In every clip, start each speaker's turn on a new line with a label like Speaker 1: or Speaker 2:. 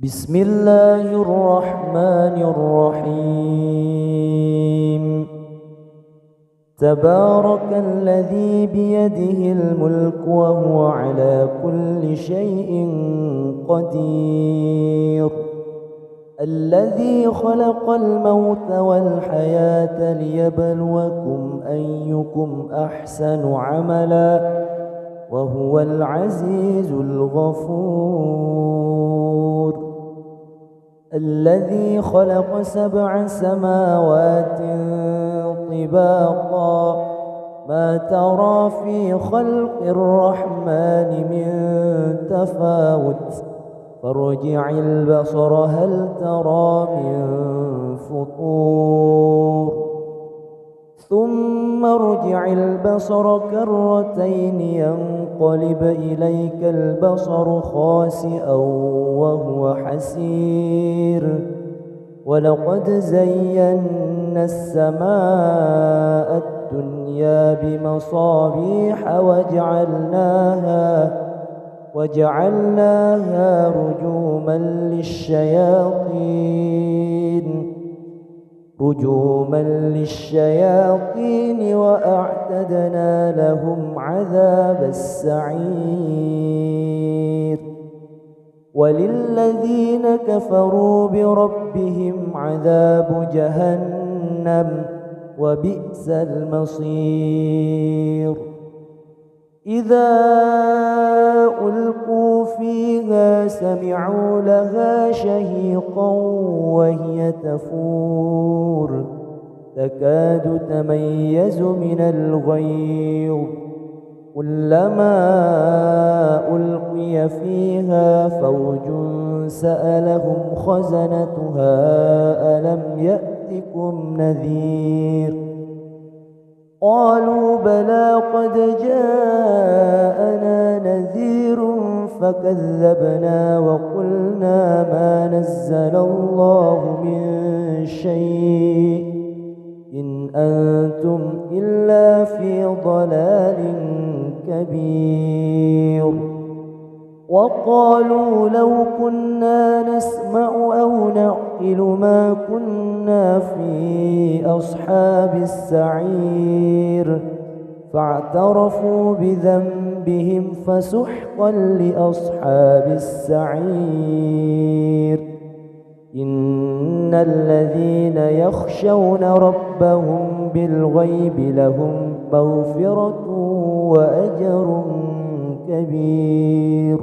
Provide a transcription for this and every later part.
Speaker 1: بسم الله الرحمن الرحيم. تبارك الذي بيده الملك وهو على كل شيء قدير، الذي خلق الموت والحياة ليبلوكم أيكم أحسن عملا وهو العزيز الغفور. الذي خلق 7 سماوات طباقا، ما ترى في خلق الرحمن من تفاوت، فارجع البصر هل ترى من فطور، ثم ارجع البصر كرتين ينقلب إليك البصر خاسئا وهو حسير. ولقد زينا السماء الدنيا بمصابيح وجعلناها رجوما للشياطين وأعتدنا لهم عذاب السعير. وللذين كفروا بربهم عذاب جهنم وبئس المصير. إذا ألقوا فيها سمعوا لها شهيقا وهي تفور، تكاد تميز من الغيظ، كلما ألقي فيها فوج سألهم خزنتها ألم يأتكم نذير، قالوا بلى قد جاءنا نذير فكذبنا وقلنا ما نزل الله من شيء إن أنتم إلا في ضلال كبير. وقالوا لو كنا نسمع أو نعقل ما كنا في أصحاب السعير، فاعترفوا بذنبهم فسحقا لأصحاب السعير. إن الذين يخشون ربهم بالغيب لهم مغفرة وأجر كبير.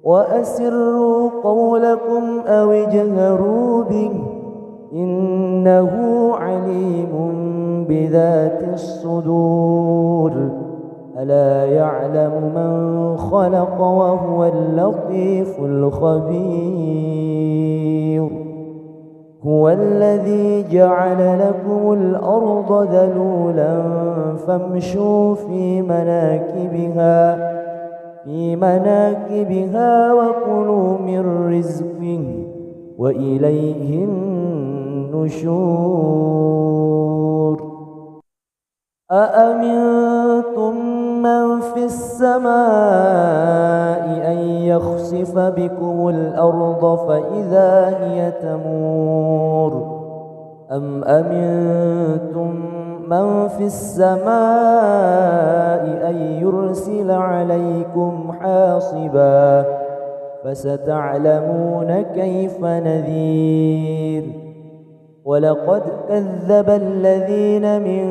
Speaker 1: وأسروا قولكم أو اجهروا به إنه عليم بذات الصدور. ألا يعلم من خلق وهو اللطيف الخبير. هو الذي جعل لكم الأرض ذلولا فامشوا في مناكبها وكلوا من رزقه وإليه النشور. أأمنتم من في السماء أن يخسف بكم الأرض فإذا هي تمور، أم أمنتم من في السماء أن يرسل عليكم حاصبا، فستعلمون كيف نذير. ولقد كذب الذين من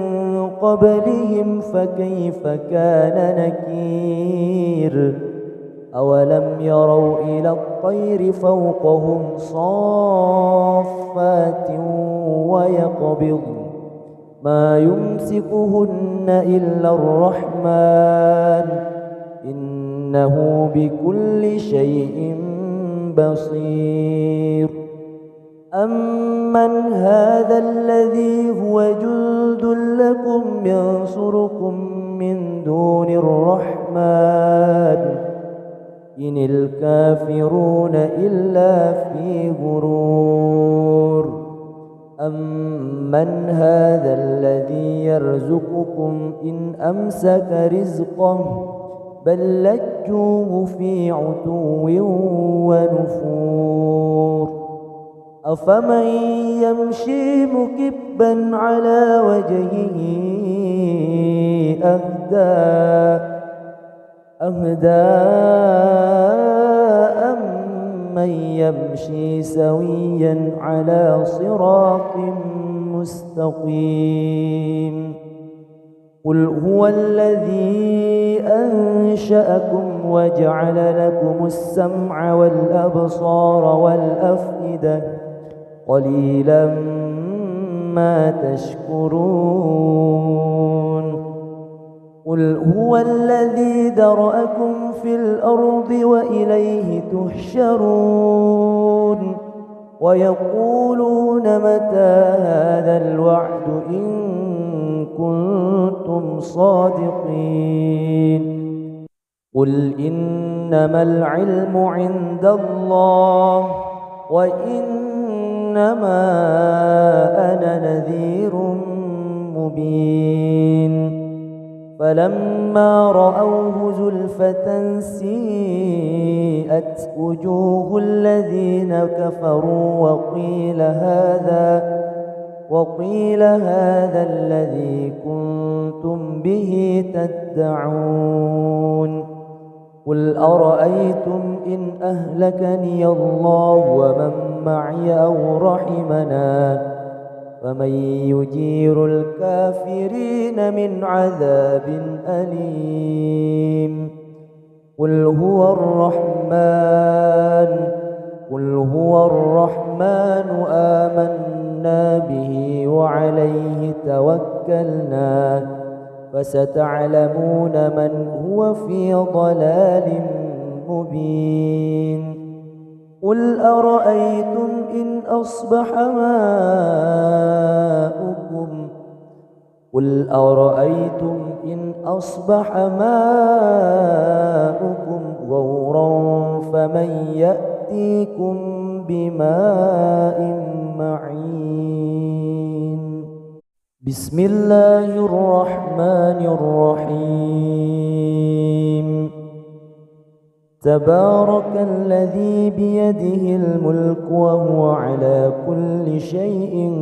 Speaker 1: قبلهم فكيف كان نكير. أولم يروا إلى الطير فوقهم صافات ويقبض ما يمسكهن إلا الرحمن إنه بكل شيء بصير. أمن هذا الذي هو جند لكم ينصركم من دون الرحمن إن الكافرون إلا في غرور. أمن هذا الذي يرزقكم إن أمسك رزقه بل لجوا في عتو ونفور أفمن يمشي مكبا على وجهه أهدى أمن يمشي سويا على صراط مستقيم قل هو الذي أنشأكم وجعل لكم السمع والأبصار والأفئدة قليلا ما تشكرون قل هو الذي ذرأكم في الأرض وإليه تحشرون ويقولون متى هذا الوعد إن كنتم صادقين قل إنما العلم عند الله وإنما أنا نذير مبين فلما رأوه زلفة سيئت وجوه الذين كفروا وقيل هذا الذي كنتم به تدعون قل أرأيتم إن أهلكني الله ومن معي أو رحمنا فمن يجير الكافرين من عذاب أليم قل هو الرحمن آمنا به وعليه توكلنا فستعلمون من هو في ضلال مبين قل أرأيتم إن أصبح ماؤكم غورا فمن يأتيكم بماء معين بسم الله الرحمن الرحيم تبارك الذي بيده الملك وهو على كل شيء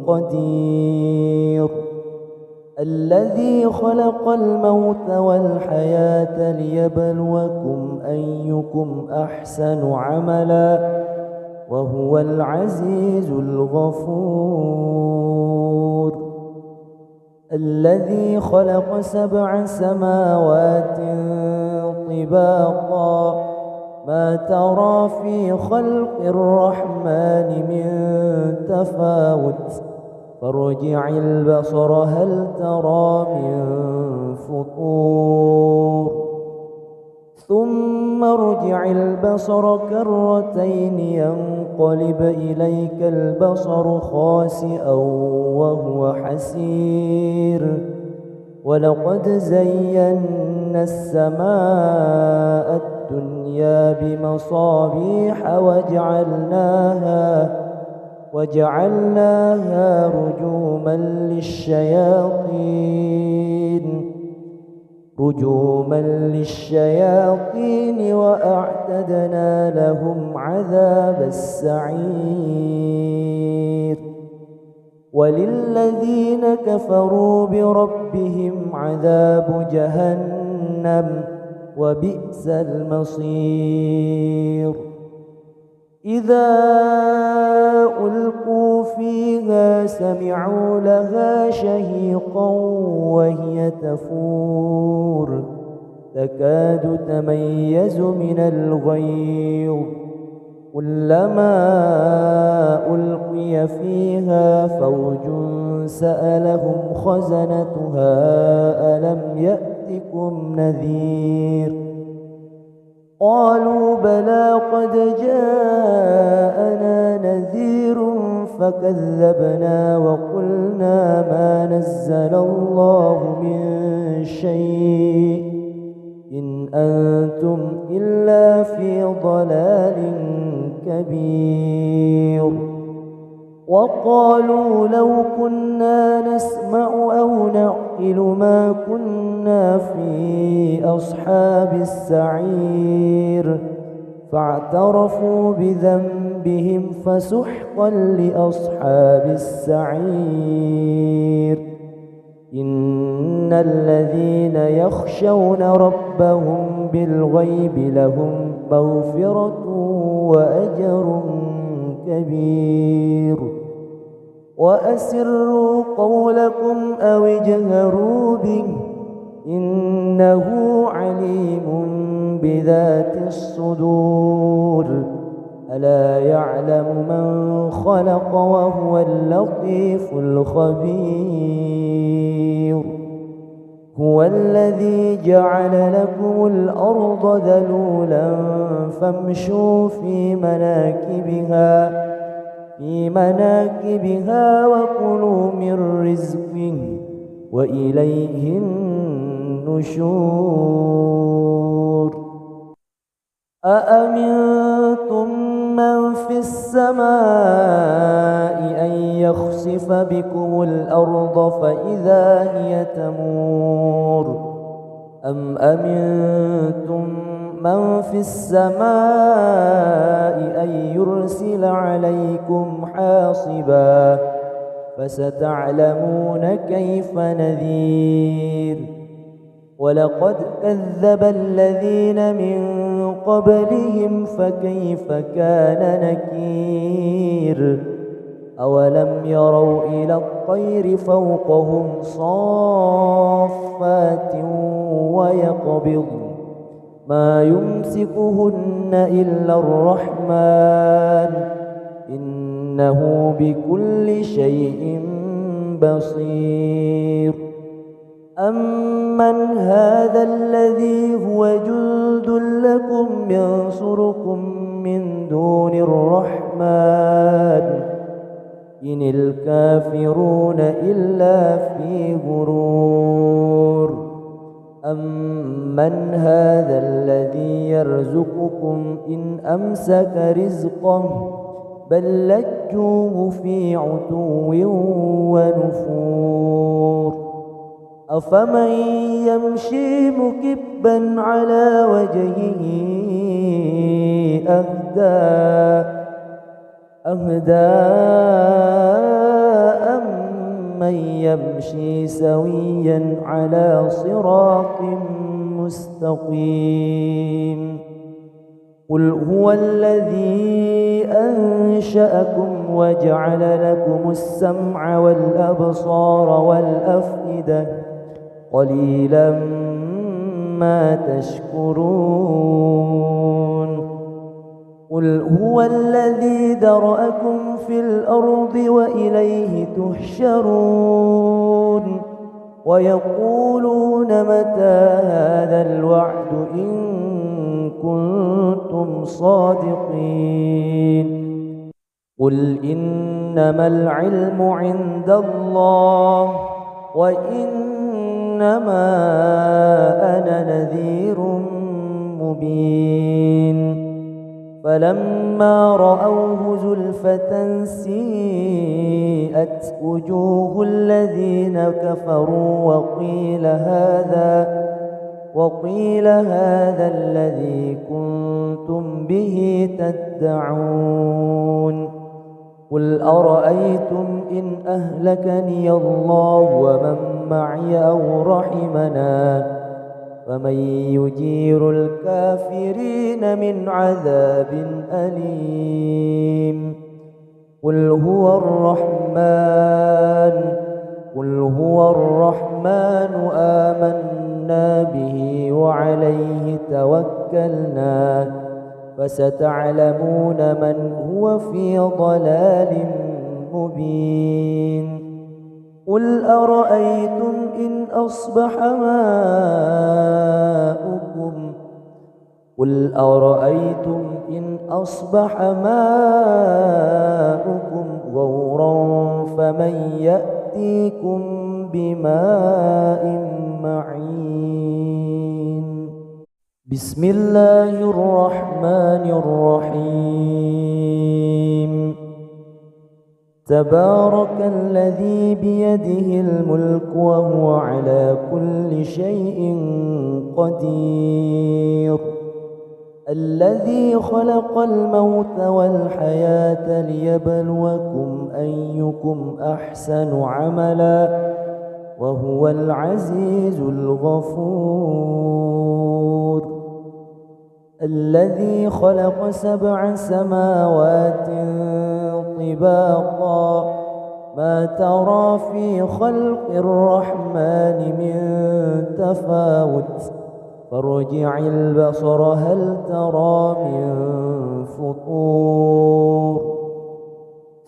Speaker 1: قدير الذي خلق الموت والحياة ليبلوكم أيكم أحسن عملا وهو العزيز الغفور الذي خلق 7 سماوات طباقا ما ترى في خلق الرحمن من تفاوت فارجع البصر هل ترى من فطور ثم ارجع البصر كرتين ينقلب إليك البصر خاسئا وهو حسير ولقد زينا السماء الدنيا بمصابيح وجعلناها رجوما للشياطين وأعتدنا لهم عذاب السعير وللذين كفروا بربهم عذاب جهنم وبئس المصير إذا ألقوا فيها سمعوا لها شهيقا وهي تفور تكاد تميز من الغيظ كلما ألقي فيها فوج سألهم خزنتها ألم يأتكم نذير قالوا بلى قد جاءنا نذير فكذبنا وقلنا ما نزل الله من شيء إن أنتم إلا في ضلال كبير وقالوا لو كنا نسمع أو نعقل ما كنا في أصحاب السعير فاعترفوا بذنبهم فسحقا لأصحاب السعير إن الذين يخشون ربهم بالغيب لهم مغفرة وأجر كبير وأسروا قولكم أو اجهروا به إنه عليم بذات الصدور ألا يعلم من خلق وهو اللطيف الخبير هو الذي جعل لكم الأرض ذلولا فامشوا في مناكبها وكلوا من رزقه وإليه النشور أأمنتم من في السماء أن يخسف بكم الأرض فإذا هي تمور أم أمنتم من في السماء أن يرسل عليكم حاصبا فستعلمون كيف نذير ولقد كذب الذين من قبلهم فكيف كان نكير أولم يروا إلى الطير فوقهم صافات ويقبض ما يمسكهن إلا الرحمن إنه بكل شيء بصير أمن هذا الذي هو جند لكم ينصركم من دون الرحمن إن الكافرون إلا في غرور أمن هذا الذي يرزقكم إن أمسك رزقه بل لجوه في عتو ونفور أفمن يمشي مكبا على وجهه أهدى أمن يمشي سويا على صراط مستقيم قل هو الذي أنشأكم وجعل لكم السمع والأبصار والأفئدة قليلا ما تشكرون قل هو الذي ذرأكم في الأرض وإليه تحشرون ويقولون متى هذا الوعد إن كنتم صادقين قل إنما العلم عند الله وإنما أنا نذير مبين فلما رأوه زلفة سيئت وجوه الذين كفروا وقيل هذا الذي كنتم به تدعون قل أرأيتم إن أهلكني الله ومن معي أو رحمنا فمن يجير الكافرين من عذاب أليم قل هو الرحمن آمنا به وعليه توكلنا فستعلمون من هو في ضلال مبين قل أرأيتم إن أصبح ماؤكم غورا فمن يأتيكم بماء معين بسم الله الرحمن الرحيم تبارك الذي بيده الملك وهو على كل شيء قدير الذي خلق الموت والحياة ليبلوكم أيكم أحسن عملا وهو العزيز الغفور الذي خلق 7 سماوات طباقا ما ترى في خلق الرحمن من تفاوت فارجع البصر هل ترى من فطور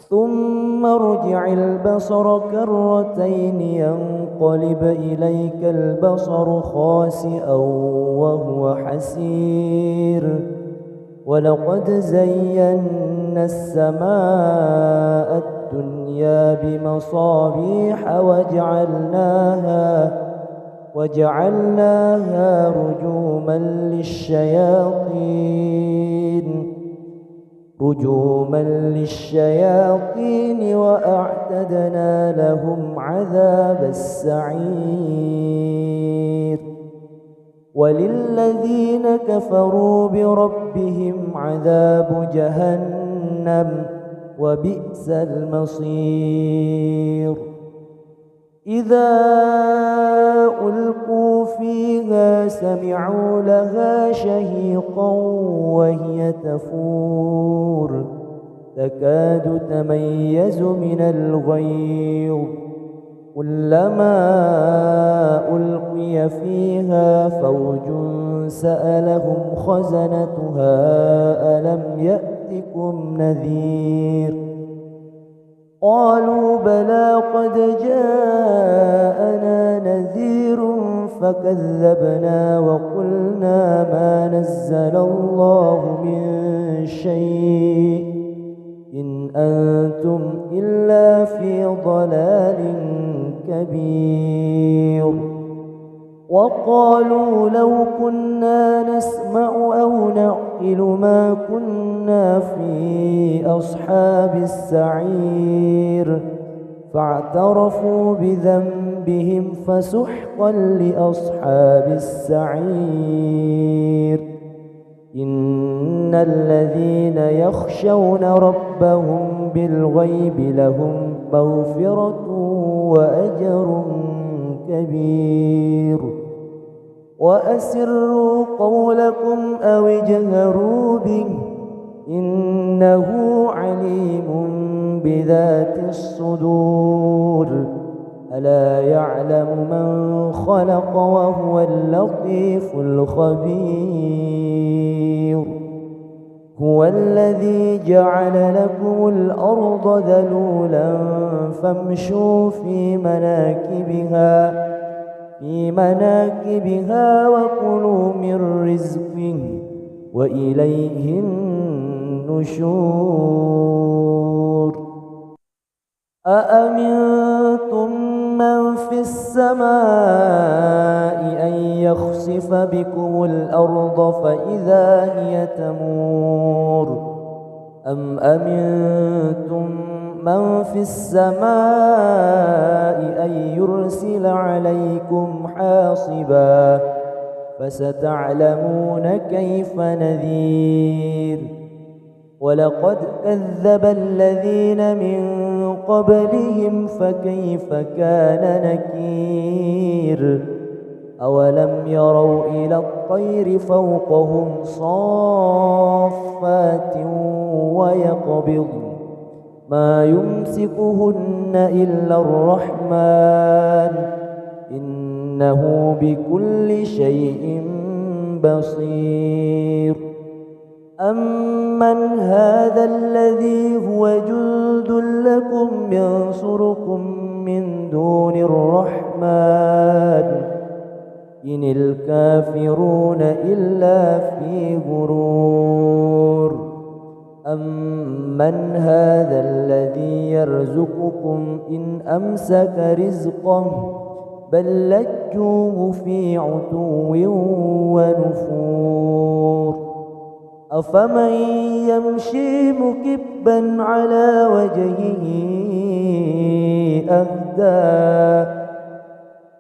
Speaker 1: ثم ارجع البصر كرتين ينقلب إليك البصر خاسئا وهو حسير ولقد زينا السماء الدنيا بمصابيح وجعلناها رجوما للشياطين وأعتدنا لهم عذاب السعير وللذين كفروا بربهم عذاب جهنم وبئس المصير إذا ألقوا فيها سمعوا لها شهيقا وهي تفور تكاد تميز من الغيظ كلما ألقي فيها فوج سألهم خزنتها ألم يأتكم نذير قالوا بلى قد جاءنا نذير فكذبنا وقلنا ما نزل الله من شيء إن أنتم إلا في ضلال كبير وقالوا لو كنا نسمع أو نعقل ما كنا في أصحاب السعير فاعترفوا بذنبهم فسحقا لأصحاب السعير إن الذين يخشون ربهم بالغيب لهم مغفرة وأجر كبير وأسروا قولكم أو اجهروا به إنه عليم بذات الصدور ألا يعلم من خلق وهو اللطيف الخبير هو الذي جعل لكم الأرض ذلولا فامشوا في مناكبها وكلوا من رزقه وإليه النشور أأمنتم من في السماء أن يخسف بكم الأرض فإذا هي تمور أم أمنتم من في السماء أن يرسل عليكم حاصبا فستعلمون كيف نذير ولقد كذب الذين من قبلهم فكيف كان نكير أولم يروا إلى الطير فوقهم صافات ويقبض ما يمسكهن إلا الرحمن إنه بكل شيء بصير أمن هذا الذي هو جند لكم ينصركم من دون الرحمن إن الكافرون إلا في غرور أمن هذا الذي يرزقكم إن أمسك رزقه بل لجوه في عتو ونفور أفمن يمشي مكبا على وجهه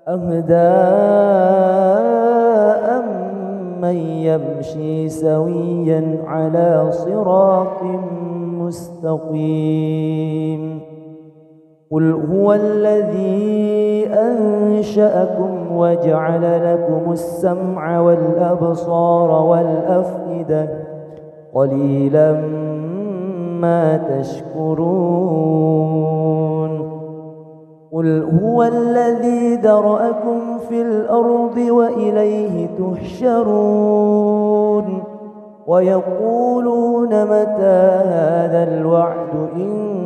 Speaker 1: أهدى أمن يمشي سويا على صراط مستقيم قل هو الذي أنشأكم وجعل لكم السمع والأبصار والأفئدة قليلا ما تشكرون قل هو الذي ذرأكم في الأرض وإليه تحشرون ويقولون متى هذا الوعد إن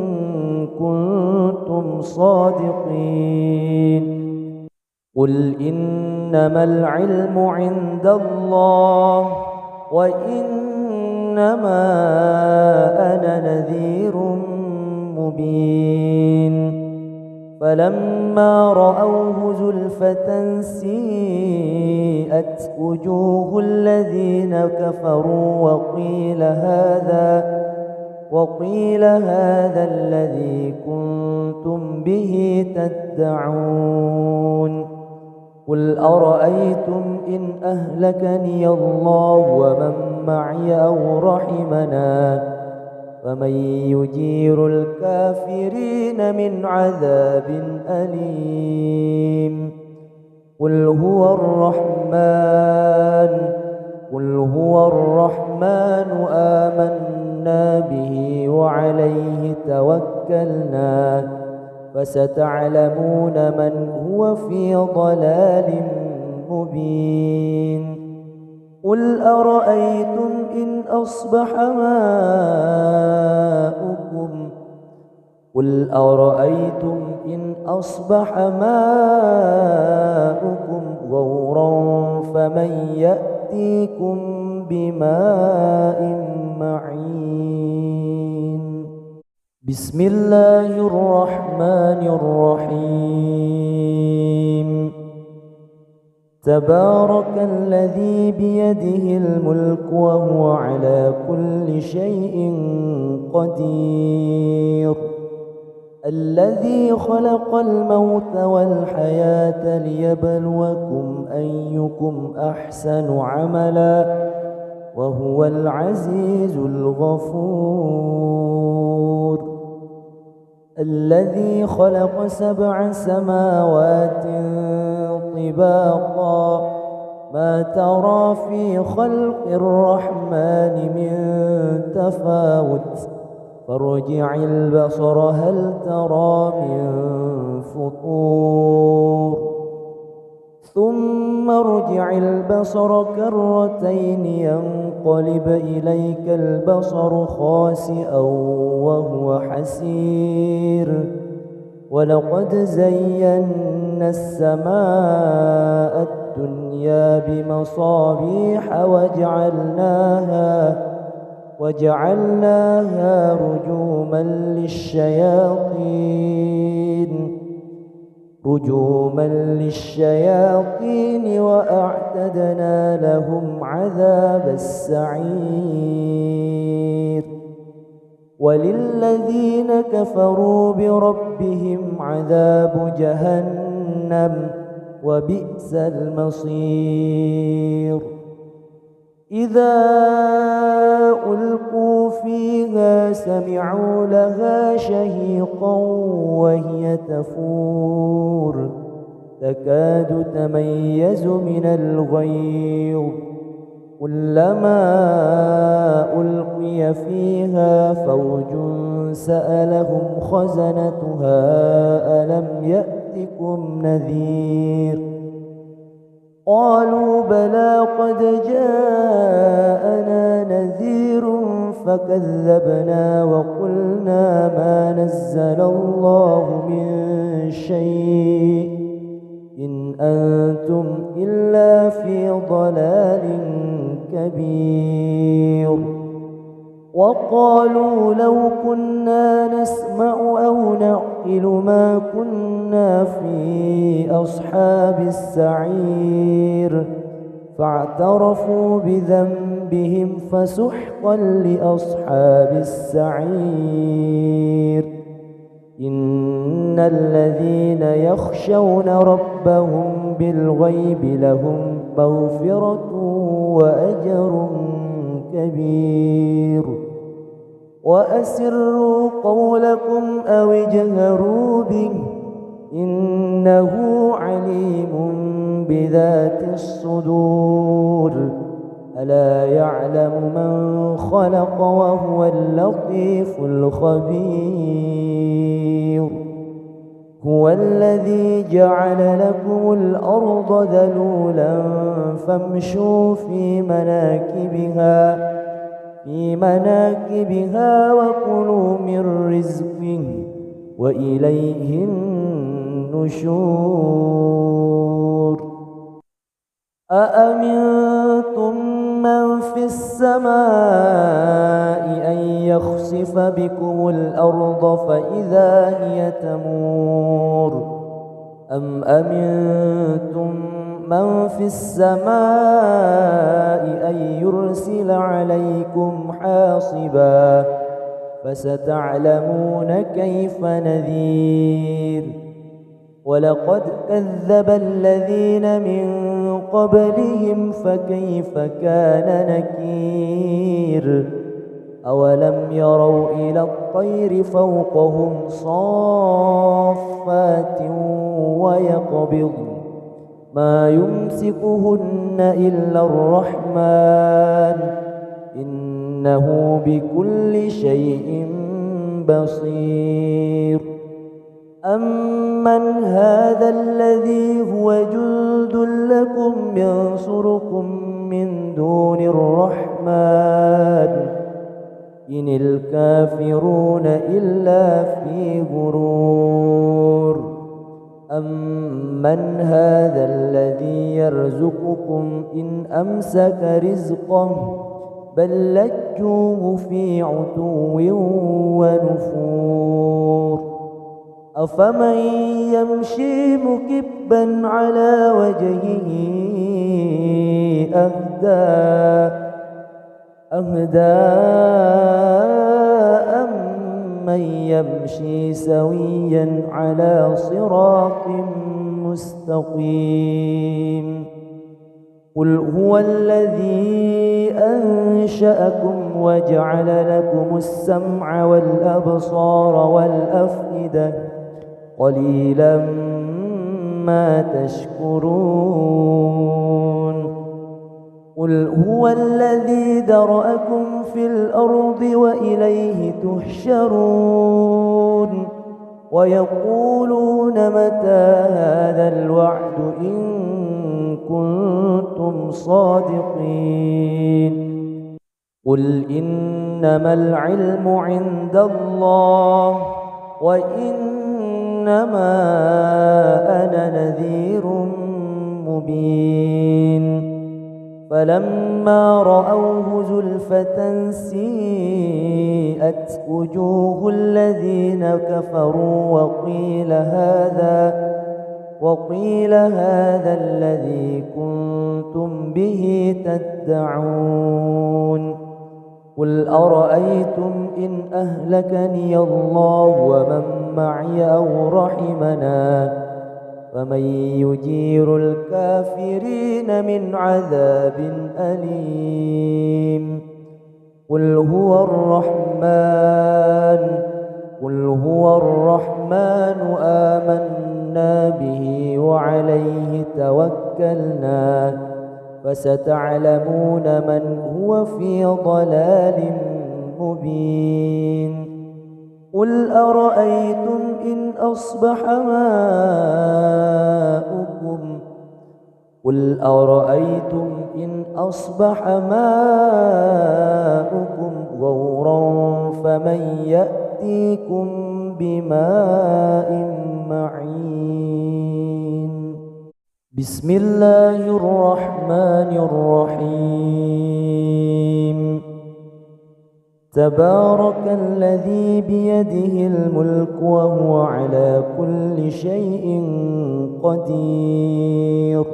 Speaker 1: كنتم صادقين قل إنما العلم عند الله وإنما أنا نذير مبين فلما رأوه زلفة سيئت وجوه الذين كفروا وقيل هذا الذي كنتم به تدعون قل أرأيتم إن أهلكني الله ومن معي أو رحمنا فمن يجير الكافرين من عذاب أليم قل هو الرحمن آمنا به وعليه توكلنا فستعلمون من هو في ضلال مبين قل أرأيتم إن أصبح ماؤكم غورا فمن يأتيكم بماء معين بسم الله الرحمن الرحيم تبارك الذي بيده الملك وهو على كل شيء قدير الذي خلق الموت والحياة ليبلوكم أيكم أحسن عملا وهو العزيز الغفور الذي خلق 7 سماوات طباقا ما ترى في خلق الرحمن من تفاوت فارجع البصر هل ترى من فطور ثم ارجع البصر كرتين ينقلب إليك البصر خاسئا وهو حسير ولقد زينا السماء الدنيا بمصابيح وجعلناها رجوما للشياطين وأعتدنا لهم عذاب السعير وللذين كفروا بربهم عذاب جهنم وبئس المصير إذا ألقوا فيها سمعوا لها شهيقا وهي تفور تكاد تميز من الغيظ كلما ألقي فيها فوج سألهم خزنتها ألم يأتكم نذير قالوا بلى قد جاءنا نذير فكذبنا وقلنا ما نزل الله من شيء إن أنتم إلا في ضلال كبير وقالوا لو كنا نسمع أو نعقل ما كنا في أصحاب السعير فاعترفوا بذنبهم بهم فسحقا لأصحاب السعير إن الذين يخشون ربهم بالغيب لهم مغفرة وأجر كبير وأسروا قولكم أو اجهروا به إنه عليم بذات الصدور ألا يعلم من خلق وهو اللطيف الخبير هو الذي جعل لكم الأرض ذلولا فامشوا في مناكبها وكلوا من رزقه وإليه النشور أأمنتم من في السماء أن يخسف بكم الأرض فإذا هي تمور أم أمنتم من في السماء أن يرسل عليكم حاصبا فستعلمون كيف نذير ولقد كذب الذين من قبلهم فكيف كان نكير أولم يروا إلى الطير فوقهم صافات ويقبض ما يمسكهن إلا الرحمن إنه بكل شيء بصير أمن هذا الذي هو جند لكم ينصركم من دون الرحمن إن الكافرون إلا في غرور أمن هذا الذي يرزقكم إن أمسك رزقه بل لجوه في عتو ونفور أفمن يمشي مكبا على وجهه أهدى أمن يمشي سويا على صراط مستقيم قل هو الذي أنشأكم وجعل لكم السمع والأبصار والأفئدة قليلا ما تشكرون قل هو الذي ذرأكم في الأرض وإليه تحشرون ويقولون متى هذا الوعد إن كنتم صادقين قل إنما العلم عند الله وإنما أنا نذير مبين فلما رأوه زلفة سيئت وجوه الذين كفروا وقيل هذا الذي كنتم به تدعون قل أرأيتم إن أهلكني الله ومن معي أو رحمنا فمن يجير الكافرين من عذاب أليم قل هو الرحمن آمنا به وعليه توكلنا فستعلمون من هو في ضلال مبين قل أرأيتم إن أصبح ماؤكم غورا فمن يأتيكم بماء معين بسم الله الرحمن الرحيم تبارك الذي بيده الملك وهو على كل شيء قدير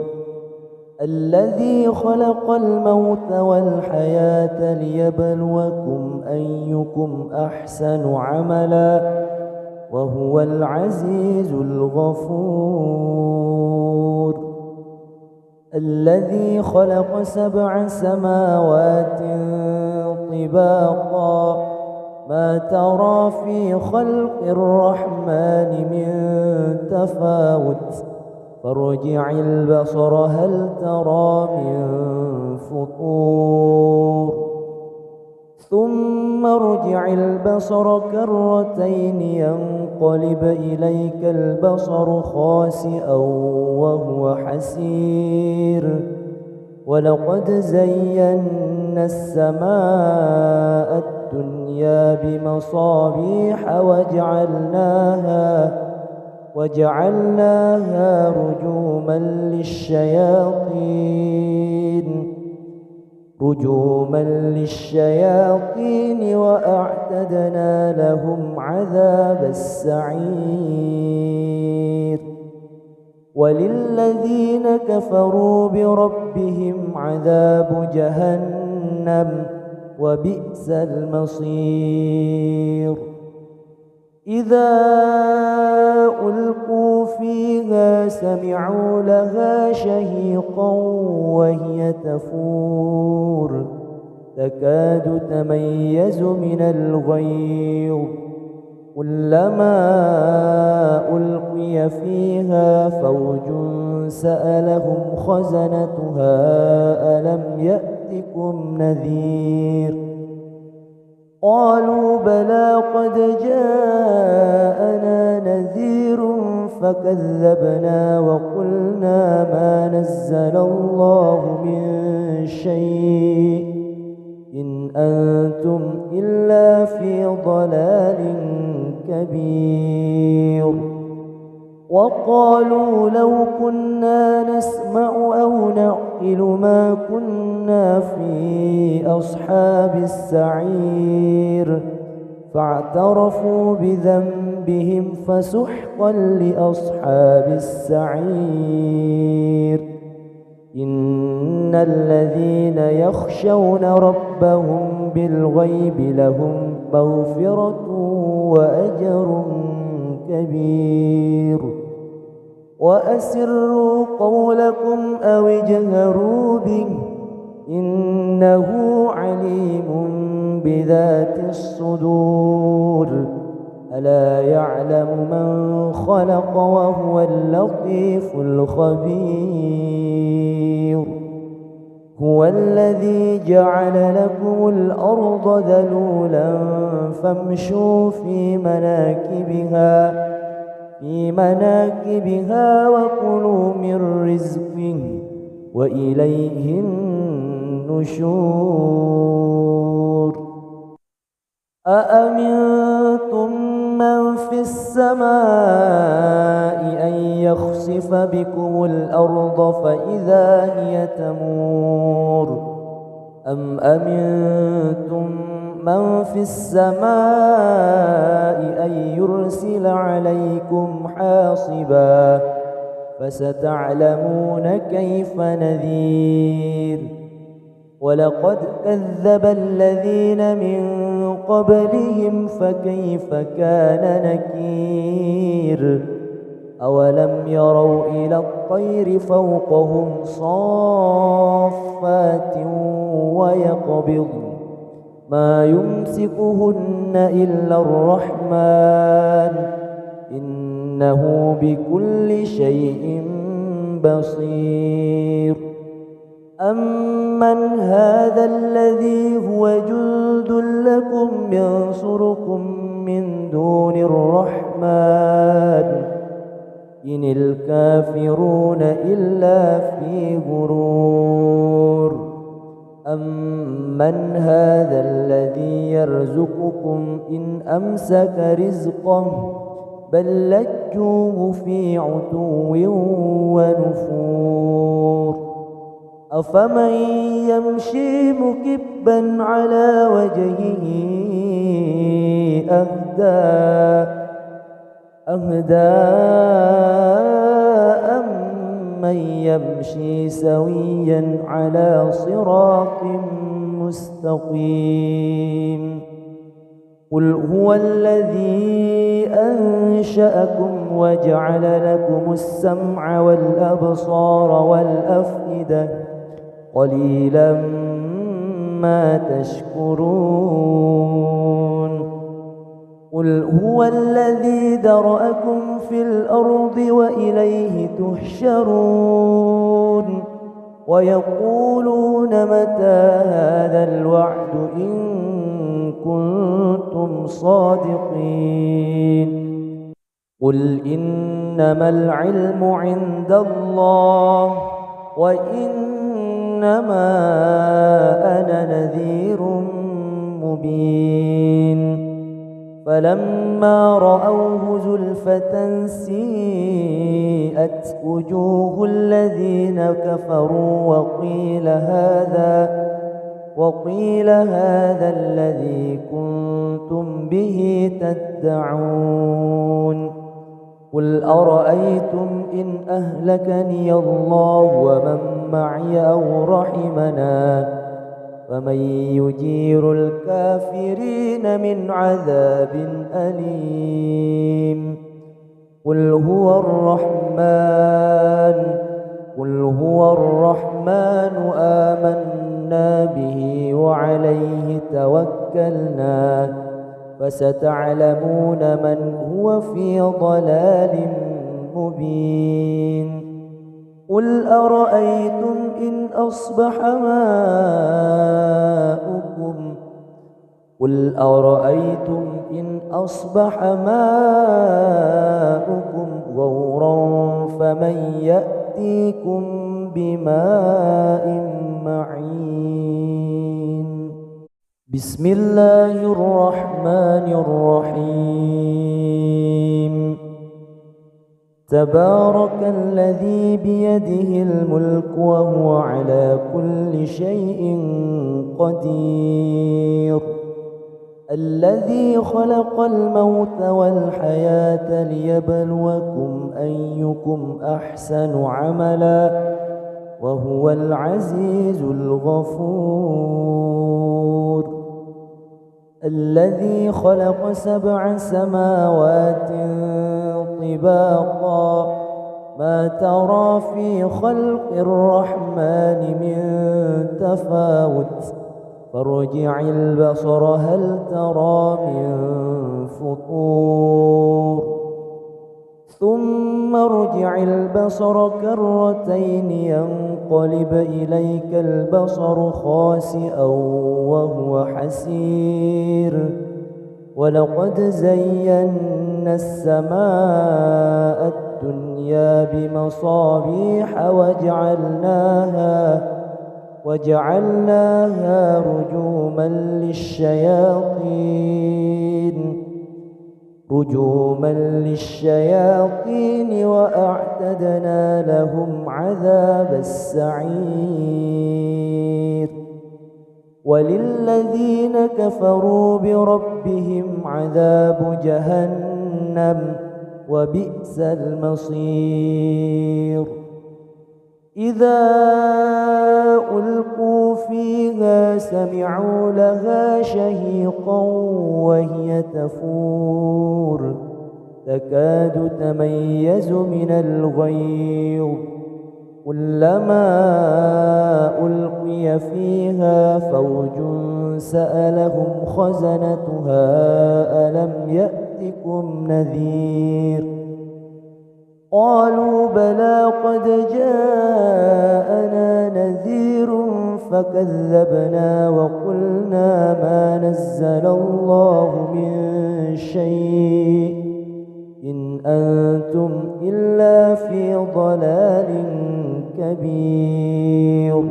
Speaker 1: الذي خلق الموت والحياة ليبلوكم أيكم أحسن عملا وهو العزيز الغفور. الذي خلق 7 سماوات طباقا ما ترى في خلق الرحمن من تفاوت فارجع البصر هل ترى من فطور ثم ارجع البصر كرتين ينقلب إليك البصر خاسئا وهو حسير ولقد زينا السماء الدنيا بمصابيح وجعلناها رجوما للشياطين وأعتدنا لهم عذاب السعير. وللذين كفروا بربهم عذاب جهنم وبئس المصير. إذا ألقوا فيها سمعوا لها شهيقا وهي تفور تكاد تميز من الغيظ كلما ألقي فيها فوج سألهم خزنتها ألم يأتكم نذير قالوا بلى قد جاءنا نذير فكذبنا وقلنا ما نزل الله من شيء إن أنتم إلا في ضلال كبير. وقالوا لو كنا نسمع أو نعقل ما كنا في أصحاب السعير فاعترفوا بذنبهم فسحقا لأصحاب السعير. إن الذين يخشون ربهم بالغيب لهم مغفرة وأجر كبير. وأسروا قولكم أو اجهروا به إنه عليم بذات الصدور. ألا يعلم من خلق وهو اللطيف الخبير. هو الذي جعل لكم الأرض ذلولا فامشوا في مناكبها وكلوا من رزقه وإليه النشور. أأمنتم من في السماء أن يخسف بكم الأرض فإذا هي تمور أم أمنتم من في السماء أن يرسل عليكم حاصبا فستعلمون كيف نذير. ولقد كذب الذين من قبلهم فكيف كان نكير. أولم يروا إلى الطير فوقهم صافات ويقبض ما يمسكهن إلا الرحمن إنه بكل شيء بصير. أمن هذا الذي هو جند لكم ينصركم من دون الرحمن إن الكافرون إلا في غرور. أمن هذا الذي يرزقكم إن أمسك رزقه بل لجوه في عتو ونفور. أفمن يمشي مكبا على وجهه أهدى من يمشي سويا على صراط مستقيم. قل هو الذي أنشأكم وجعل لكم السمع والأبصار والأفئدة قليلا ما تشكرون. قل هو الذي ذرأكم في الأرض وإليه تحشرون. ويقولون متى هذا الوعد إن كنتم صادقين. قل إنما العلم عند الله وإنما أنا نذير مبين. فلما رأوه زلفة سيئت وجوه الذين كفروا وقيل هذا الذي كنتم به تدعون. قل أرأيتم إن أهلكني الله ومن معي أو رحمنا فمن يجير الكافرين من عذاب أليم. قل هو الرحمن آمنا به وعليه توكلنا فستعلمون من هو في ضلال مبين. قل أرأيتم إن أصبح ماؤكم غورا فمن يأتيكم بماء معين. بسم الله الرحمن الرحيم. تبارك الذي بيده الملك وهو على كل شيء قدير. الذي خلق الموت والحياة ليبلوكم أيكم أحسن عملا وهو العزيز الغفور. الذي خلق 7 سماوات طباقا ما ترى في خلق الرحمن من تفاوت فارجع البصر هل ترى من فطور ثم ارجع البصر كرتين ينقلب إليك البصر خاسئا وهو حسير. ولقد زينا السماء الدنيا بمصابيح وجعلناها رجوما للشياطين وأعتدنا لهم عذاب السعير. وللذين كفروا بربهم عذاب جهنم وبئس المصير. إذا ألقوا فيها سمعوا لها شهيقا وهي تفور تكاد تميز من الغيظ كلما ألقي فيها فوج سألهم خزنتها ألم يأتكم نذير قالوا بلى قد جاءنا نذير فكذبنا وقلنا ما نزل الله من شيء إن أنتم إلا في ضلال كبير.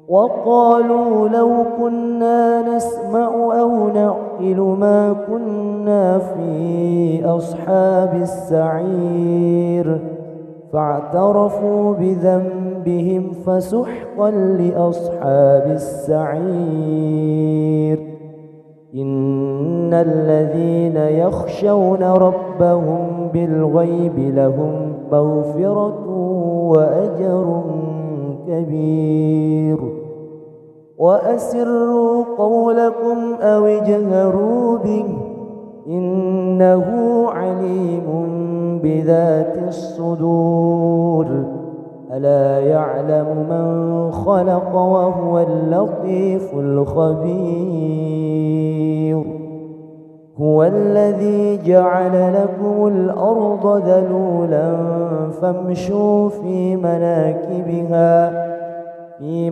Speaker 1: وقالوا لو كنا نسمع أو نعقل ما كنا في أصحاب السعير فاعترفوا بذنبهم فسحقا لأصحاب السعير. إن الذين يخشون ربهم بالغيب لهم مغفرة وأجر كبير. وأسروا قولكم أو اجهروا به إنه عليم بذات الصدور. ألا يعلم من خلق وهو اللطيف الخبير. هو الذي جعل لكم الأرض ذلولا فامشوا في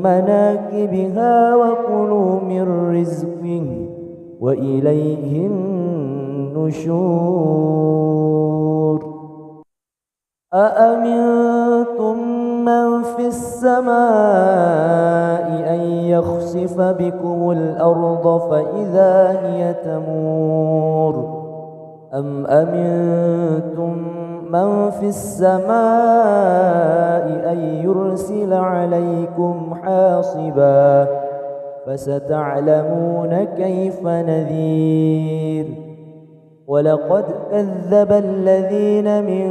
Speaker 1: مناكبها وكلوا من رزقه وإليه النشور. أأمنتم من في السماء أن يخسف بكم الأرض فإذا هي تمور أم أمنتم من في السماء أن يرسل عليكم حاصبا فستعلمون كيف نذير. ولقد كذب الذين من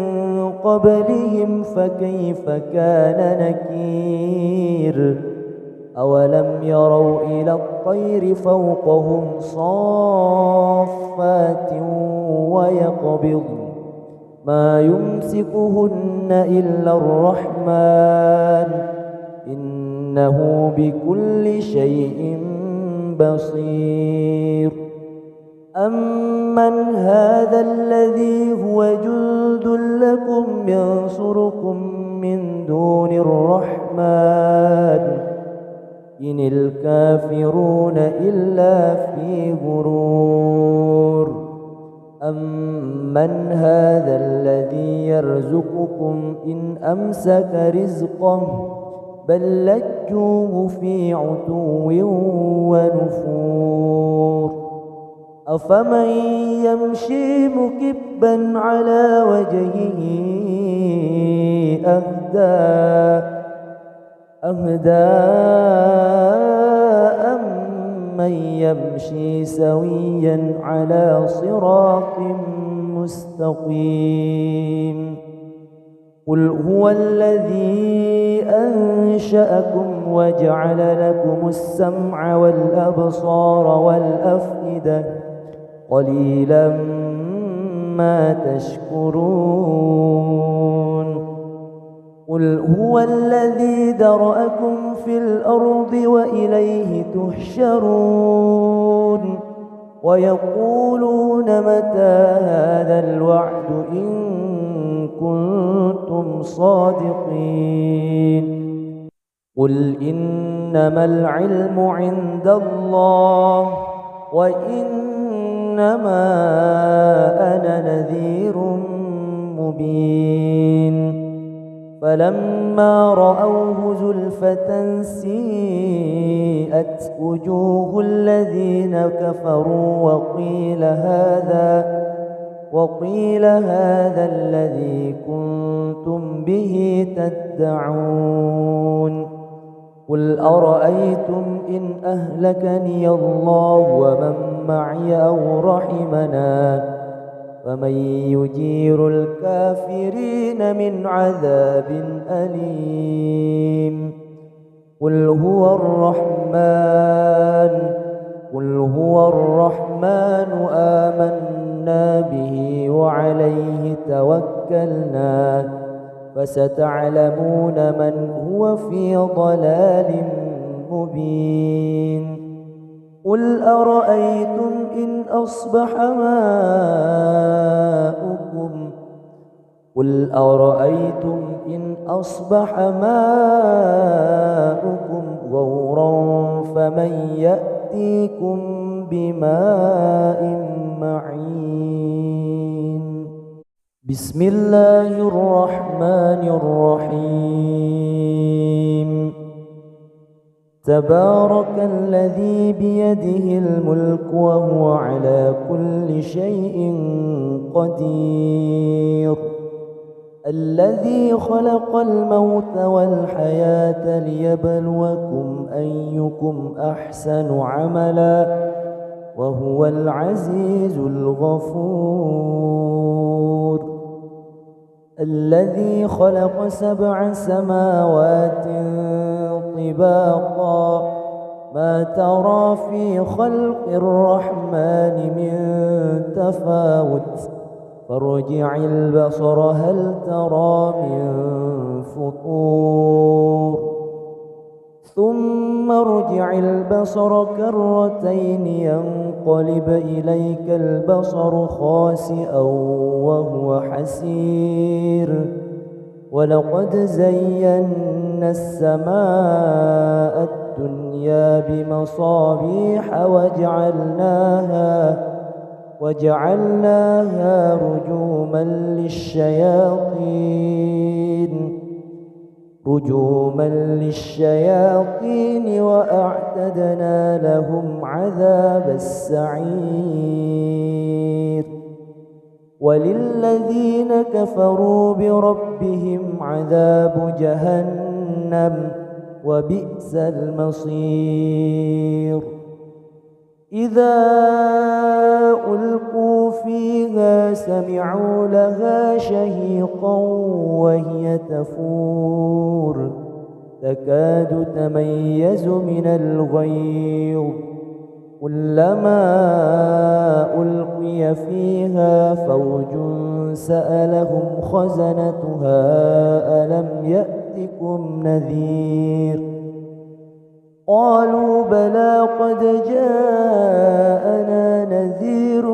Speaker 1: قبلهم فكيف كان نكير. أولم يروا إلى الطير فوقهم صافات ويقبض ما يمسكهن إلا الرحمن إنه بكل شيء بصير. أمن هذا الذي هو جند لكم ينصركم من دون الرحمن إن الكافرون إلا في غرور. أمن هذا الذي يرزقكم إن أمسك رزقه بل لجوه في عتو ونفور. أفمن يمشي مكبا على وجهه أهدى أمن يمشي سويا على صراط مستقيم. قل هو الذي أنشأكم وجعل لكم السمع والأبصار والأفئدة قليلا ما تشكرون. قل هو الذي ذرأكم في الأرض وإليه تحشرون. ويقولون متى هذا الوعد إن كنتم صادقين. قل إنما العلم عند الله وإنما أنا نذير مبين. فلما رأوه زلفة سيئت وجوه الذين كفروا وقيل هذا الذي كنتم به تدعون. قل أرأيتم إن أهلكني الله ومن معي أو رحمنا فمن يجير الكافرين من عذاب أليم. قل هو الرحمن آمنا به وعليه توكلنا فستعلمون من هو في ضلال مبين. قل أرأيتم إن أصبح ماؤكم غورا فمن يأتيكم بماء معين. بسم الله الرحمن الرحيم. تبارك الذي بيده الملك وهو على كل شيء قدير. الذي خلق الموت والحياة ليبلوكم أيكم أحسن عملا وهو العزيز الغفور. الذي خلق 7 سماوات طباقا ما ترى في خلق الرحمن من تفاوت فارجع البصر هل ترى من فطور ثم ارجع البصر كرتين ينقلب إليك البصر خاسئا وهو حسير ولقد زينا السماء الدنيا بمصابيح وجعلناها رجوما للشياطين وأعتدنا لهم عذاب السعير وللذين كفروا بربهم عذاب جهنم وبئس المصير إذا ألقوا فيها سمعوا لها شهيقا وهي تفور تكاد تميز من الغيظ كلما ألقي فيها فوج سألهم خزنتها ألم يأتكم نذير قالوا بلى قد جاءنا نذير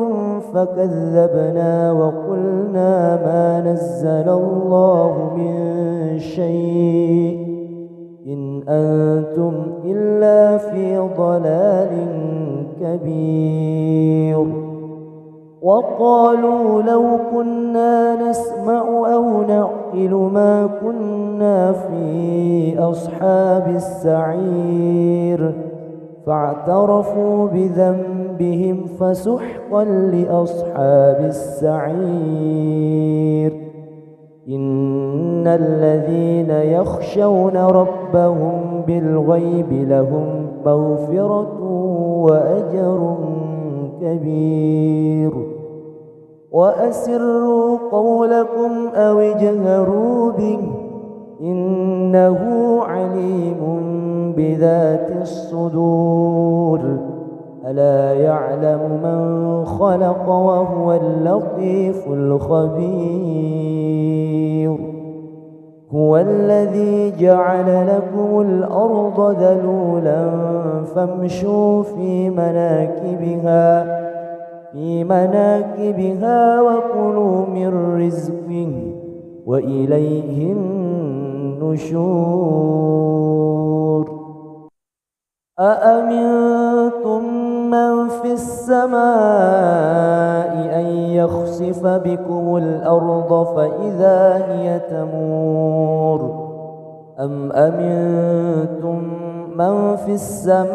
Speaker 1: فكذبنا وقلنا ما نزل الله من شيء إن أنتم إلا في ضلال كبير وقالوا لو كنا نسمع أو نعقل ما كنا في أصحاب السعير فاعترفوا بذنبهم فسحقا لأصحاب السعير إن الذين يخشون ربهم بالغيب لهم مغفرة وأجر كبير وأسروا قولكم أو اجهروا به إنه عليم بذات الصدور ألا يعلم من خلق وهو اللطيف الخبير هو الذي جعل لكم الأرض ذلولا فامشوا في مناكبها وكلوا من رزقه وإليه النشور أأمنتم من في السماء أن يخسف بكم الأرض فإذا هي تمور أم أمنتم من في السماء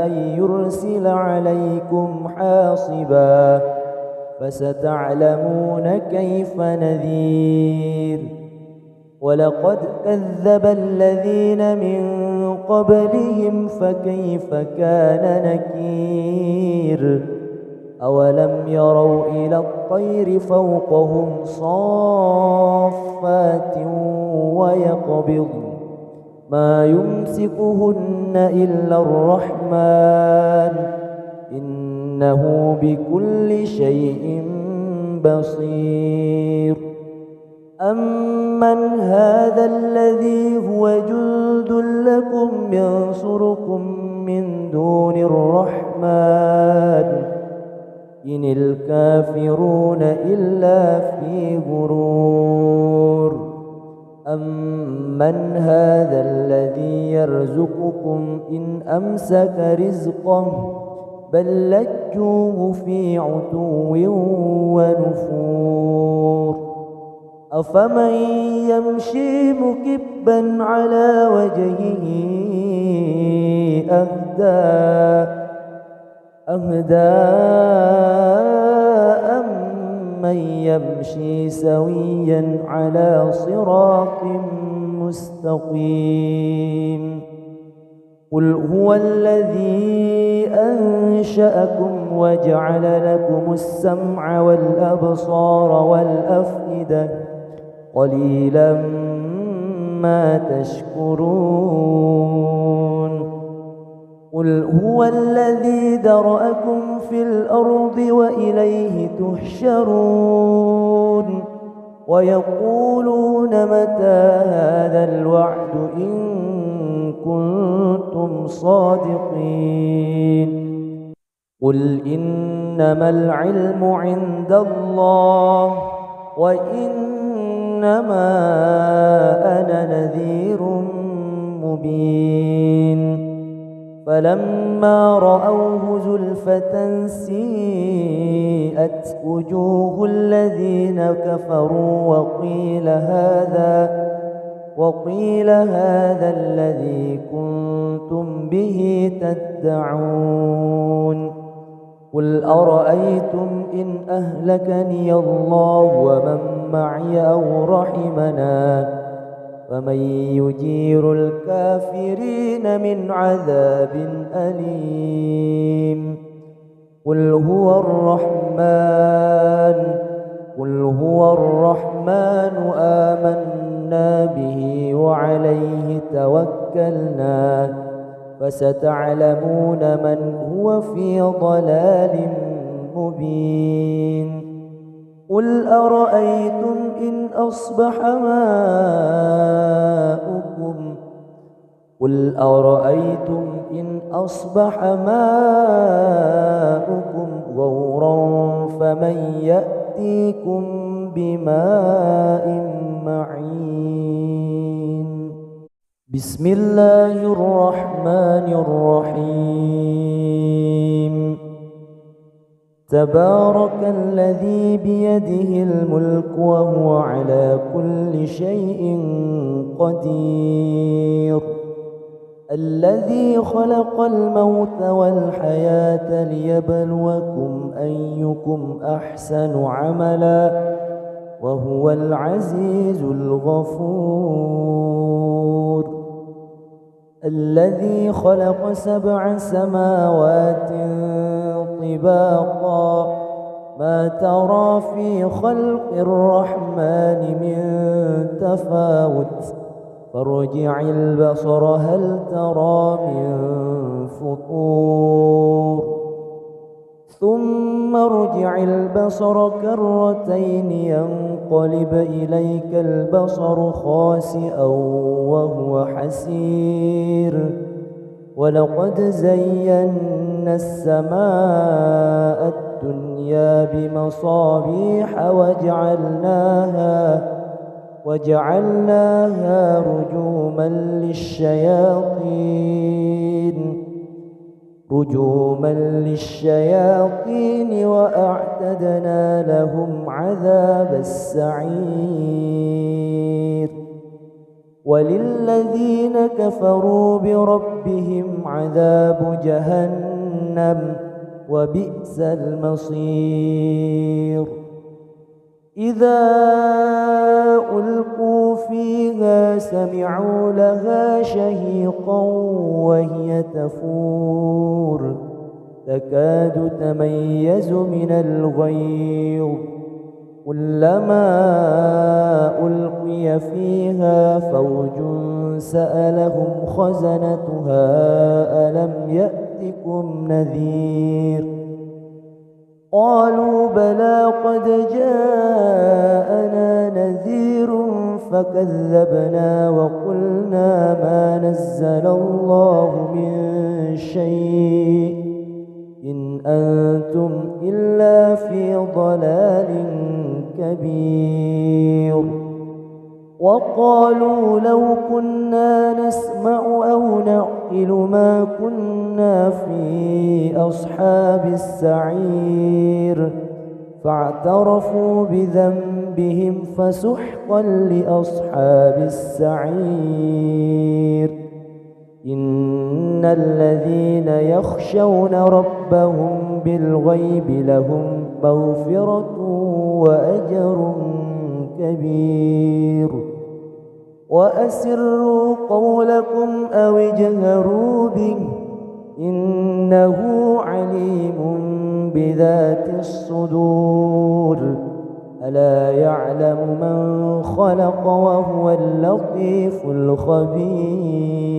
Speaker 1: أن يرسل عليكم حاصبا فستعلمون كيف نذير ولقد كذب الذين من قبلهم فكيف كان نكير أولم يروا إلى الطير فوقهم صافات ويقبض ما يمسكهن إلا الرحمن إنه بكل شيء بصير أمن هذا الذي هو جند لكم ينصركم من دون الرحمن إن الكافرون إلا في غرور أمن هذا الذي يرزقكم إن أمسك رزقه بل لجوه في عتو ونفور أفمن يمشي مكبا على وجهه أهدى أمن يمشي سويا على صراط مستقيم قل هو الذي أنشأكم وجعل لكم السمع والأبصار والأفئدة قليلا ما تشكرون قل هو الذي ذرأكم في الأرض وإليه تحشرون ويقولون متى هذا الوعد إن كنتم صادقين قل إنما العلم عند الله وإنما أنا نذير مبين فلما رأوه زلفة سيئت وجوه الذين كفروا وقيل هذا الذي كنتم به تدعون قل أرأيتم إن أهلكني الله ومن معي أو رحمنا فمن يجير الكافرين من عذاب أليم قل هو الرحمن آمنا به وعليه توكلنا فستعلمون من هو في ضلال مبين قل أرأيتم إن أصبح ماؤكم غورا فمن يأتيكم بماء معين بسم الله الرحمن الرحيم تبارك الذي بيده الملك وهو على كل شيء قدير الذي خلق الموت والحياة ليبلوكم أيكم أحسن عملا وهو العزيز الغفور الذي خلق 7 سماوات طباقا ما ترى في خلق الرحمن من تفاوت فارجع البصر هل ترى من فطور ثم ارجع البصر كرتين ينقلب إليك البصر خاسئا وهو حسير ولقد زينا السماء الدنيا بمصابيح وجعلناها رجوما للشياطين وأعتدنا لهم عذاب السعير وللذين كفروا بربهم عذاب جهنم وبئس المصير إذا ألقوا فيها سمعوا لها شهيقا وهي تفور تكاد تميز من الغيظ كلما ألقي فيها فوج سألهم خزنتها ألم يأتكم نذير قالوا بلى قد جاءنا نذير فكذبنا وقلنا ما نزل الله من شيء إن أنتم إلا في ضلال كبير وقالوا لو كنا نسمع أو نعقل ما كنا في أصحاب السعير فاعترفوا بذنبهم فسحقا لأصحاب السعير إن الذين يخشون ربهم بالغيب لهم مغفرة وأجر كبير وأسروا قولكم أو اجهروا به إنه عليم بذات الصدور ألا يعلم من خلق وهو اللطيف الخبير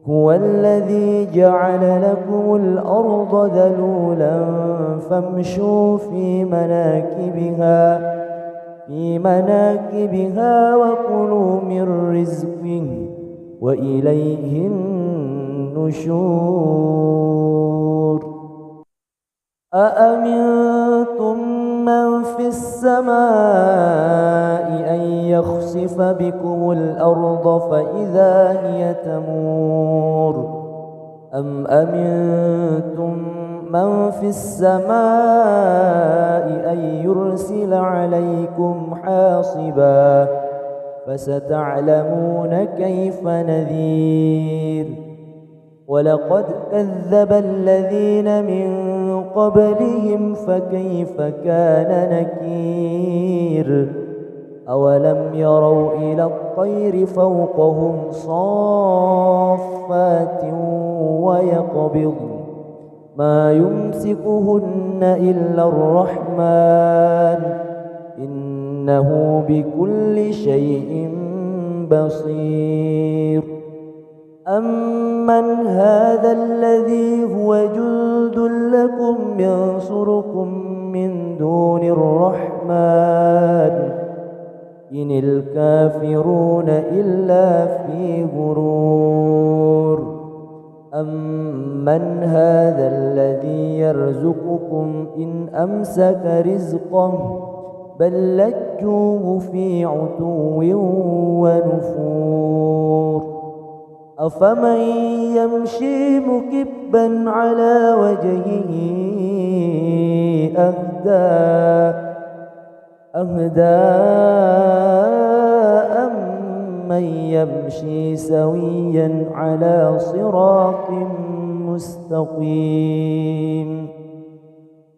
Speaker 1: هو الذي جعل لكم الأرض ذلولا فامشوا في مناكبها وكلوا من رزقه وإليه النشور أأمنتم من في السماء أن يخسف بكم الأرض فإذا هي تمور أم أمنتم من في السماء أن يرسل عليكم حاصبا فستعلمون كيف نذير ولقد كذب الذين من قبلهم فكيف كان نكير أولم يروا إلى الطير فوقهم صافات ويقبض ما يمسكهن إلا الرحمن إنه بكل شيء بصير أمن هذا الذي هو جند لكم ينصركم من دون الرحمن إن الكافرون إلا في غرور أمن هذا الذي يرزقكم إن أمسك رزقه بل لجوه في عتو ونفور أفمن يمشي مكبا على وجهه أهدى أمن يمشي سويا على صراط مستقيم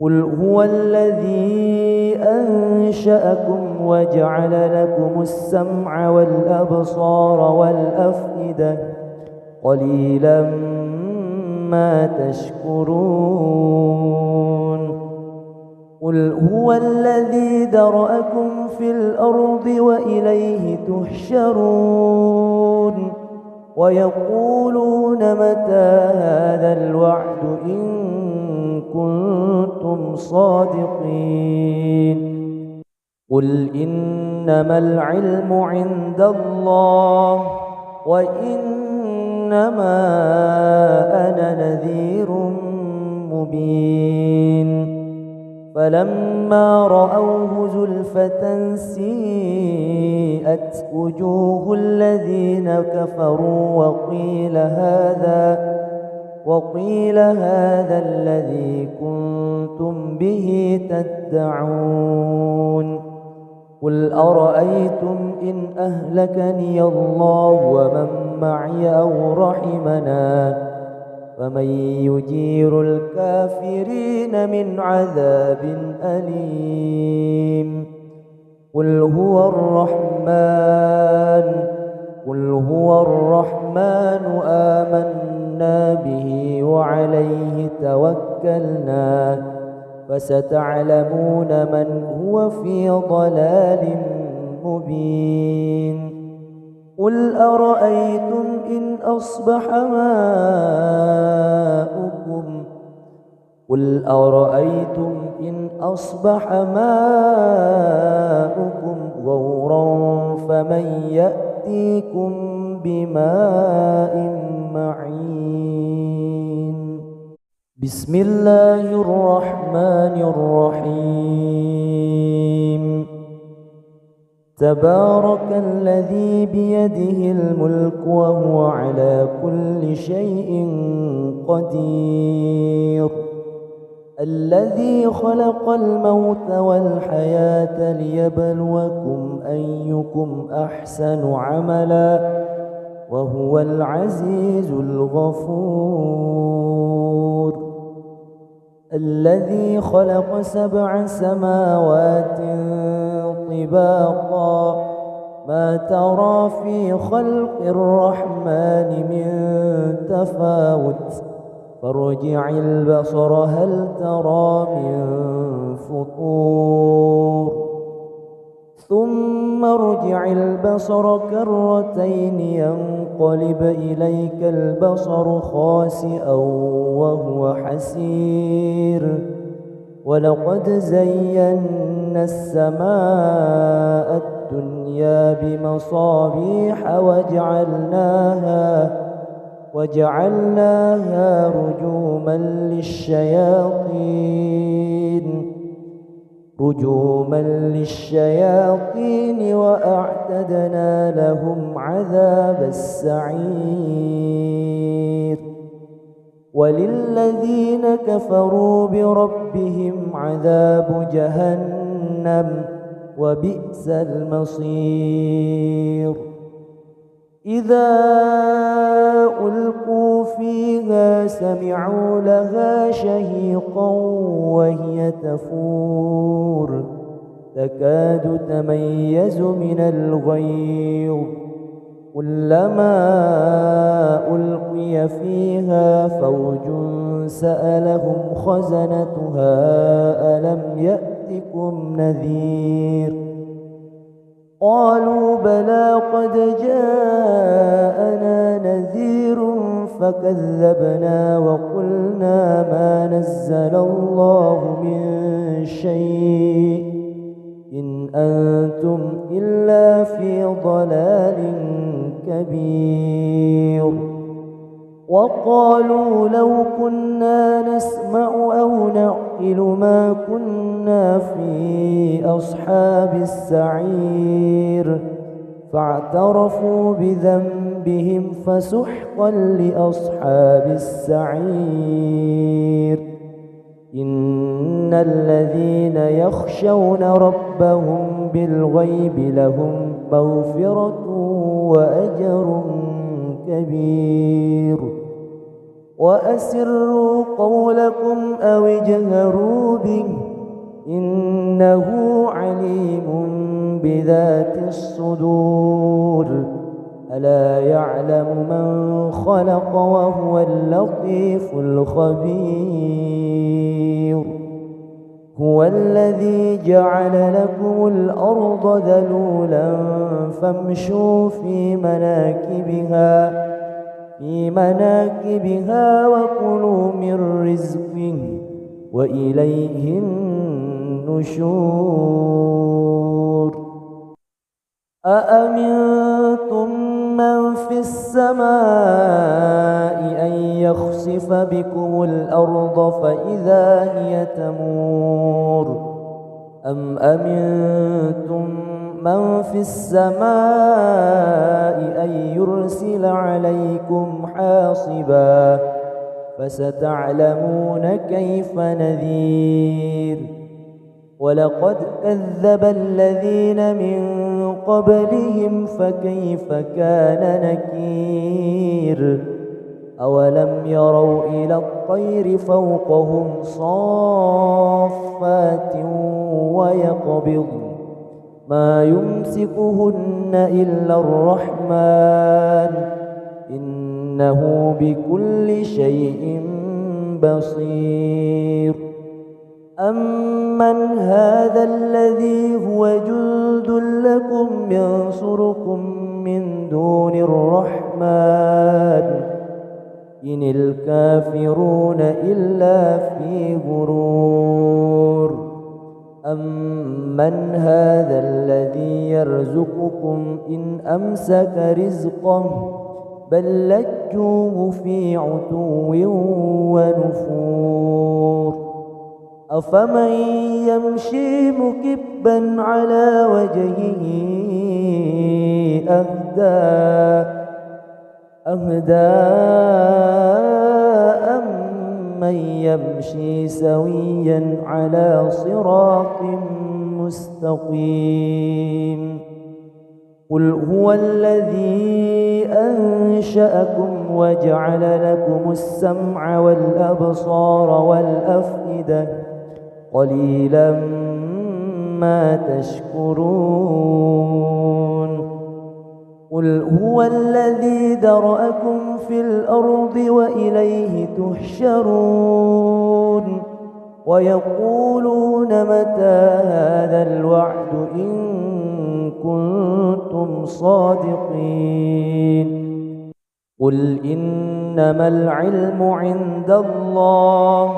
Speaker 1: قل هو الذي أنشأكم وجعل لكم السمع والأبصار والأفئدة قليلا ما تشكرون قل هو الذي ذرأكم في الأرض وإليه تحشرون ويقولون متى هذا الوعد إن كنتم صادقين قل إنما العلم عند الله وإنما أنا نذير مبين فلما رأوه زلفة سيئت وجوه الذين كفروا وقيل هذا الذي كنتم به تدعون قل أرأيتم إن أهلكني الله ومن معي أو رحمنا فمن يجير الكافرين من عذاب أليم قل هو الرحمن آمنا به وعليه توكلنا فستعلمون من هو في ضلال مبين قل أرأيتم إن أصبح ماؤكم غورا فمن يأتيكم بماء معين بسم الله الرحمن الرحيم تبارك الذي بيده الملك وهو على كل شيء قدير الذي خلق الموت والحياة ليبلوكم أيكم أحسن عملا وهو العزيز الغفور الذي خلق 7 سماوات طباقا ما ترى في خلق الرحمن من تفاوت فارجع البصر هل ترى من فطور ثم ارجع البصر كرتين ينقلب إليك البصر خاسئا وهو حسير ولقد زينا السماء الدنيا بمصابيح وجعلناها رجوما للشياطين وأعتدنا لهم عذاب السعير وللذين كفروا بربهم عذاب جهنم وبئس المصير إذا ألقوا فيها سمعوا لها شهيقا وهي تفور تكاد تميز من الغيظ كلما ألقي فيها فوج سألهم خزنتها ألم يأتكم نذير قالوا بلى قد جاءنا نذير فكذبنا وقلنا ما نزل الله من شيء إن أنتم إلا في ضلال كبير وقالوا لو كنا نسمع أو نعقل ما كنا في أصحاب السعير فاعترفوا بذنبهم فسحقا لأصحاب السعير إن الذين يخشون ربهم بالغيب لهم مغفرة وأجر كبير وأسروا قولكم أو اجهروا به إنه عليم بذات الصدور ألا يعلم من خلق وهو اللطيف الخبير هو الذي جعل لكم الأرض ذلولا فامشوا في مناكبها وكلوا من رزقه وإليه النشور أأمنتم من في السماء أن يخسف بكم الأرض فإذا هي تمور أم أمنتم من في السماء أن يرسل عليكم حاصبا فستعلمون كيف نذير ولقد كذب الذين من قبلهم فكيف كان نكير أولم يروا إلى الطير فوقهم صافات ويقبض ما يمسكهن إلا الرحمن إنه بكل شيء بصير أمن هذا الذي هو جند لكم ينصركم من دون الرحمن إن الكافرون إلا في غرور أمن هذا الذي يرزقكم إن أمسك رزقه بل لجوه في عتو ونفور أفمن يمشي مكبا على وجهه أهدى أمن يمشي سويا على صراط مستقيم قل هو الذي أنشأكم وجعل لكم السمع والأبصار والأفئدة قليلا ما تشكرون قل هو الذي ذرأكم في الأرض وإليه تحشرون ويقولون متى هذا الوعد إن كنتم صادقين قل إنما العلم عند الله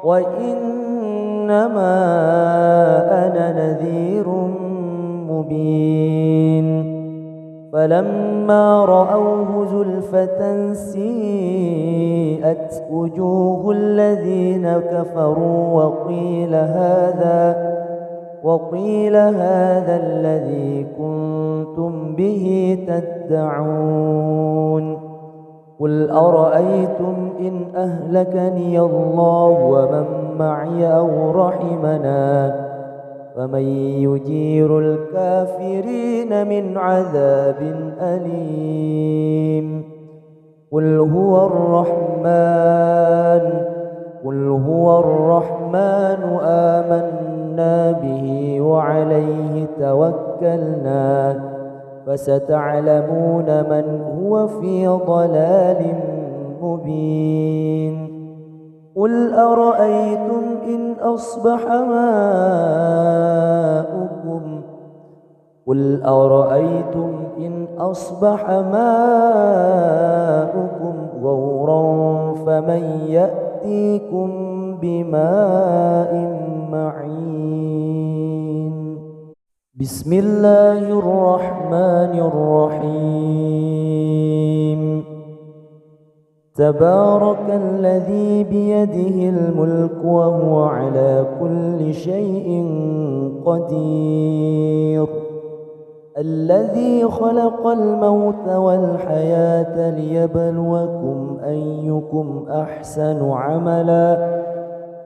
Speaker 1: وإنما أنا نذير مبين فلما رأوه زلفة سيئت وجوه الذين كفروا وقيل هذا الذي كنتم به تدعون قل أرأيتم إن أهلكني الله ومن معي أو رحمنا فمن يجير الكافرين من عذاب أليم قل هو الرحمن آمنا به وعليه توكلنا فستعلمون من هو في ضلال مبين قل أرأيتم إن أصبح ماؤكم غورا فمن يأتيكم بماء معين بسم الله الرحمن الرحيم تبارك الذي بيده الملك وهو على كل شيء قدير الذي خلق الموت والحياة ليبلوكم أيكم أحسن عملا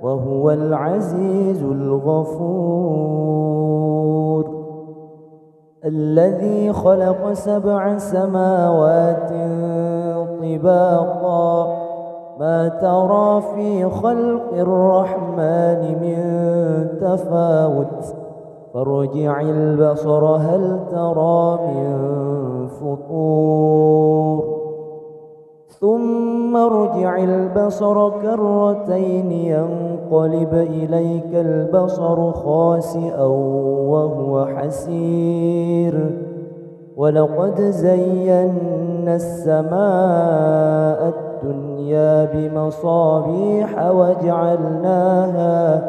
Speaker 1: وهو العزيز الغفور الذي خلق 7 سماوات طباقا ما ترى في خلق الرحمن من تفاوت فارجع البصر هل ترى من فطور ثم ارجع البصر كرتين ينقلب إليك البصر خاسئا وهو حسير ولقد زينا السماء الدنيا بمصابيح وجعلناها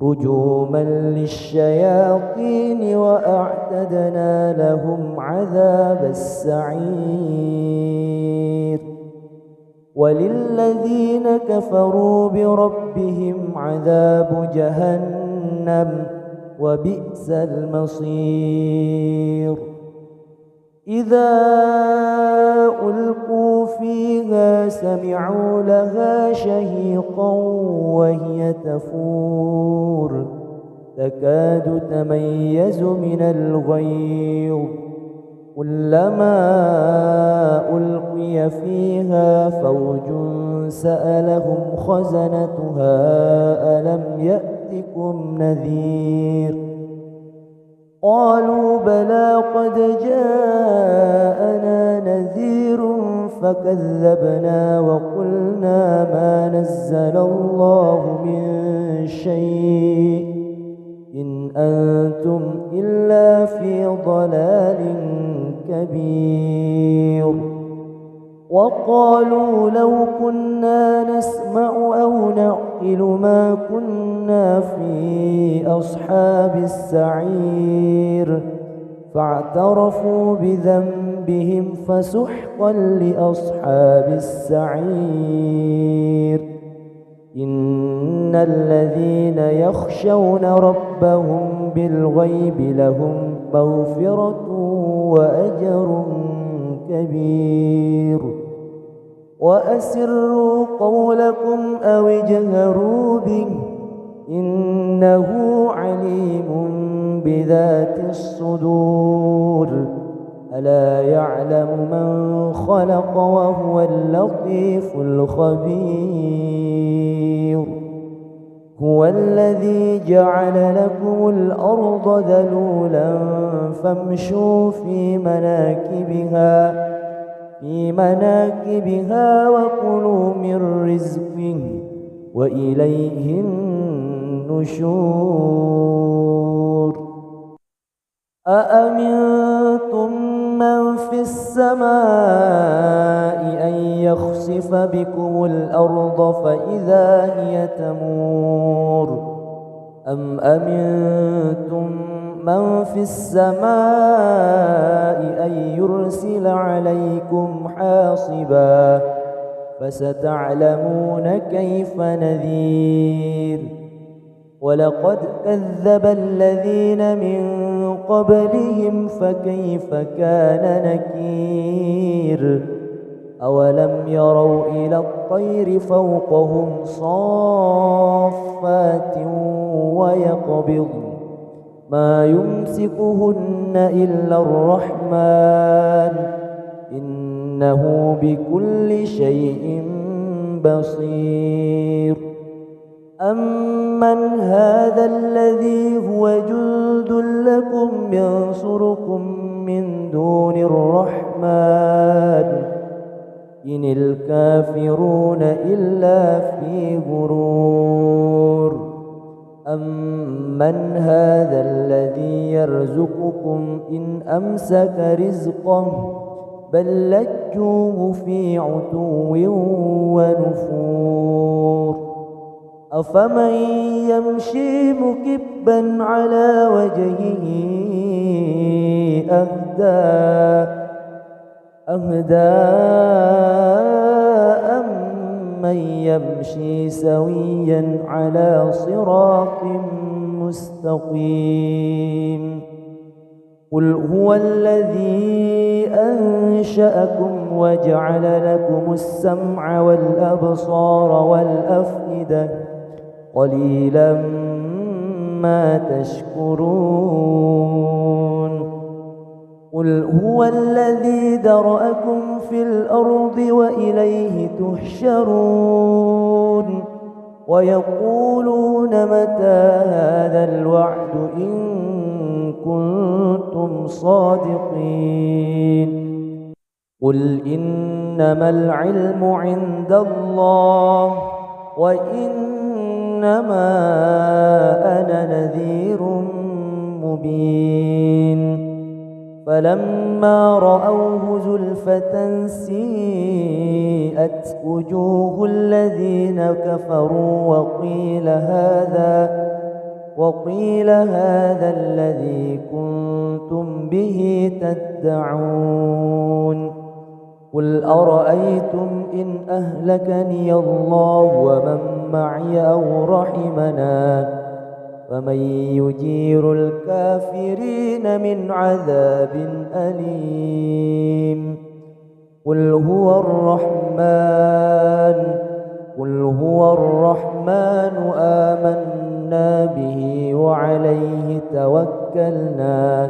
Speaker 1: رجوما للشياطين وأعتدنا لهم عذاب السعير وللذين كفروا بربهم عذاب جهنم وبئس المصير إذا ألقوا فيها سمعوا لها شهيقا وهي تفور تكاد تميز من الغيظ كلما ألقي فيها فوج سألهم خزنتها ألم يأتكم نذير قالوا بلى قد جاءنا نذير فكذبنا وقلنا ما نزل الله من شيء إن أنتم إلا في ضلال كبير وقالوا لو كنا نسمع أو نعقل ما كنا في أصحاب السعير فاعترفوا بذنبهم فسحقا لأصحاب السعير إن الذين يخشون ربهم بالغيب لهم مغفرة وأجر كبير وأسروا قولكم أو اجهروا به إنه عليم بذات الصدور ألا يعلم من خلق وهو اللطيف الخبير هو الذي جعل لكم الأرض ذلولا فامشوا في مناكبها وكلوا من رزقه وإليه النشور أأمنتم من في السماء أن يخسف بكم الأرض فإذا هي تمور أم أمنتم من في السماء أن يرسل عليكم حاصبا فستعلمون كيف نذير ولقد كذب الذين من قبلهم فكيف كان نكير أولم يروا إلى الطير فوقهم صافات ويقبض ما يمسكهن إلا الرحمن إنه بكل شيء بصير أمن هذا الذي هو جند لكم ينصركم من دون الرحمن إن الكافرون إلا في غرور أمن هذا الذي يرزقكم إن أمسك رزقه بل لجوه في عتو ونفور أفمن يمشي مكبا على وجهه أهدى أمن يمشي سويا على صراط مستقيم قل هو الذي أنشأكم وجعل لكم السمع والأبصار والأفئدة قليلا ما تشكرون قل هو الذي ذرأكم في الأرض وإليه تحشرون ويقولون متى هذا الوعد إن كنتم صادقين قل إنما العلم عند الله وإنما أنا نذير مبين فلما رأوه زلفة سيئت وجوه الذين كفروا وقيل هذا الذي كنتم به تدعون قل أرأيتم إن أهلكني الله ومن معي أو رحمنا فمن يجير الكافرين من عذاب أليم قل هو الرحمن آمنا به وعليه توكلنا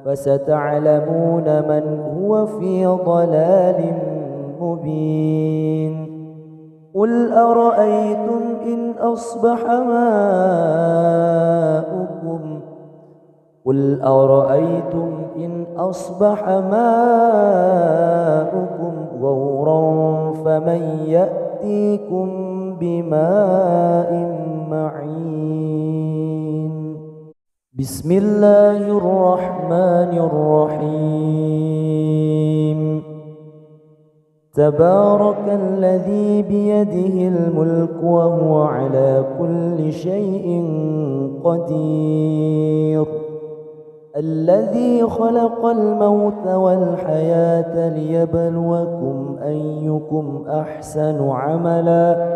Speaker 1: فستعلمون من هو في ضلال مبين قل أرأيتم إن أصبح ماؤكم غورا فمن يأتيكم بماء معين بسم الله الرحمن الرحيم تبارك الذي بيده الملك وهو على كل شيء قدير الذي خلق الموت والحياة ليبلوكم أيكم أحسن عملا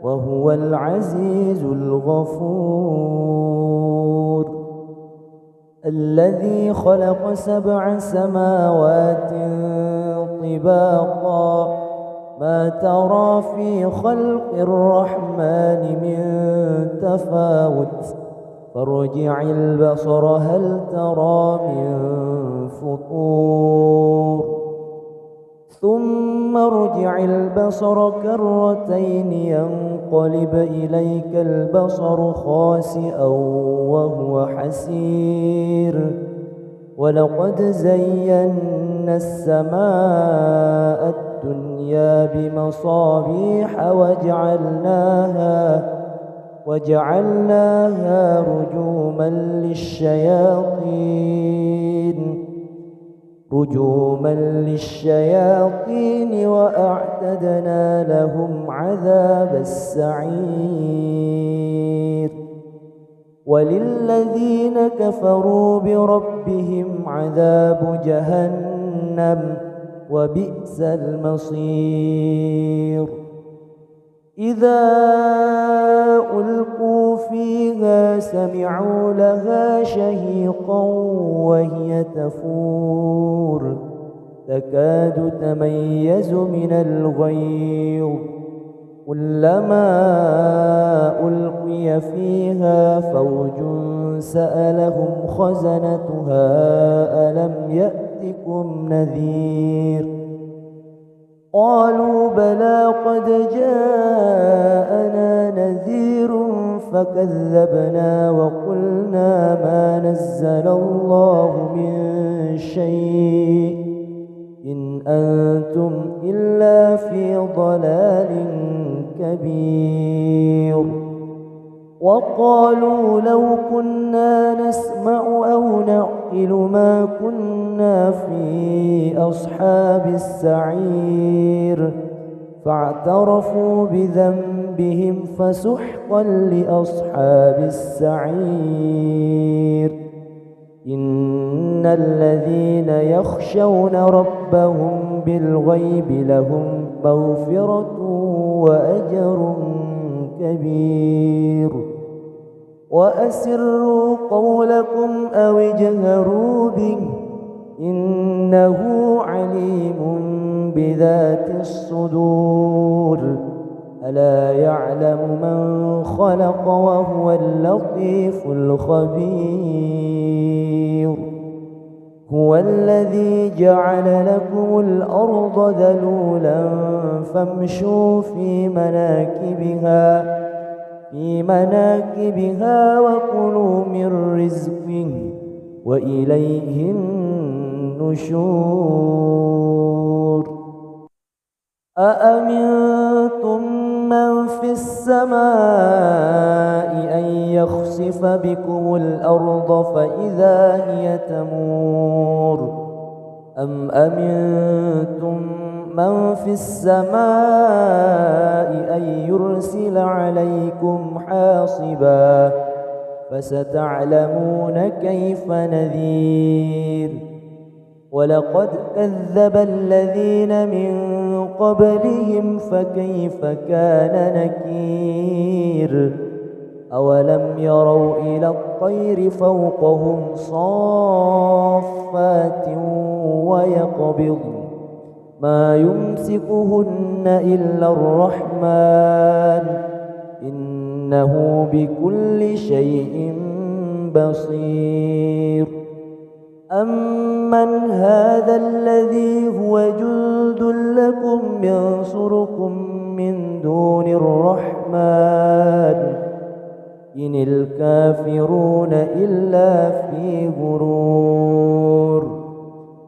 Speaker 1: وهو العزيز الغفور الذي خلق 7 سماوات طباقا ما ترى في خلق الرحمن من تفاوت فارجع البصر هل ترى من فطور ثم ثم ارجع البصر كرتين ينقلب إليك البصر خاسئا وهو حسير ولقد زينا السماء الدنيا بمصابيح وجعلناها رجوما للشياطين وأعتدنا لهم عذاب السعير وللذين كفروا بربهم عذاب جهنم وبئس المصير إذا ألقوا فيها سمعوا لها شهيقا وهي تفور تكاد تميز من الغيظ كلما ألقي فيها فوج سألهم خزنتها ألم يأتكم نذير قالوا بلى قد جاءنا نذير فكذبنا وقلنا ما نزل الله من شيء إن أنتم إلا في ضلال كبير وقالوا لو كنا نسمع أو نعقل ما كنا في أصحاب السعير فاعترفوا بذنبهم فسحقا لأصحاب السعير إن الذين يخشون ربهم بالغيب لهم مغفرة وأجر كبير وأسروا قولكم أو اجهروا به إنه عليم بذات الصدور ألا يعلم من خلق وهو اللطيف الخبير هو الذي جعل لكم الأرض ذلولا فامشوا في مناكبها وكلوا من رزقه وإليه النشور أأمنتم من في السماء أن يخسف بكم الأرض فإذا هي تمور أم أمنتم من في السماء أن يرسل عليكم حاصبا فستعلمون كيف نذير ولقد كذب الذين من قبلهم فكيف كان نكير أولم يروا إلى الطير فوقهم صافات ويقبض ما يمسكهن إلا الرحمن إنه بكل شيء بصير أمن هذا الذي هو جند لكم ينصركم من دون الرحمن إن الكافرون إلا في غرور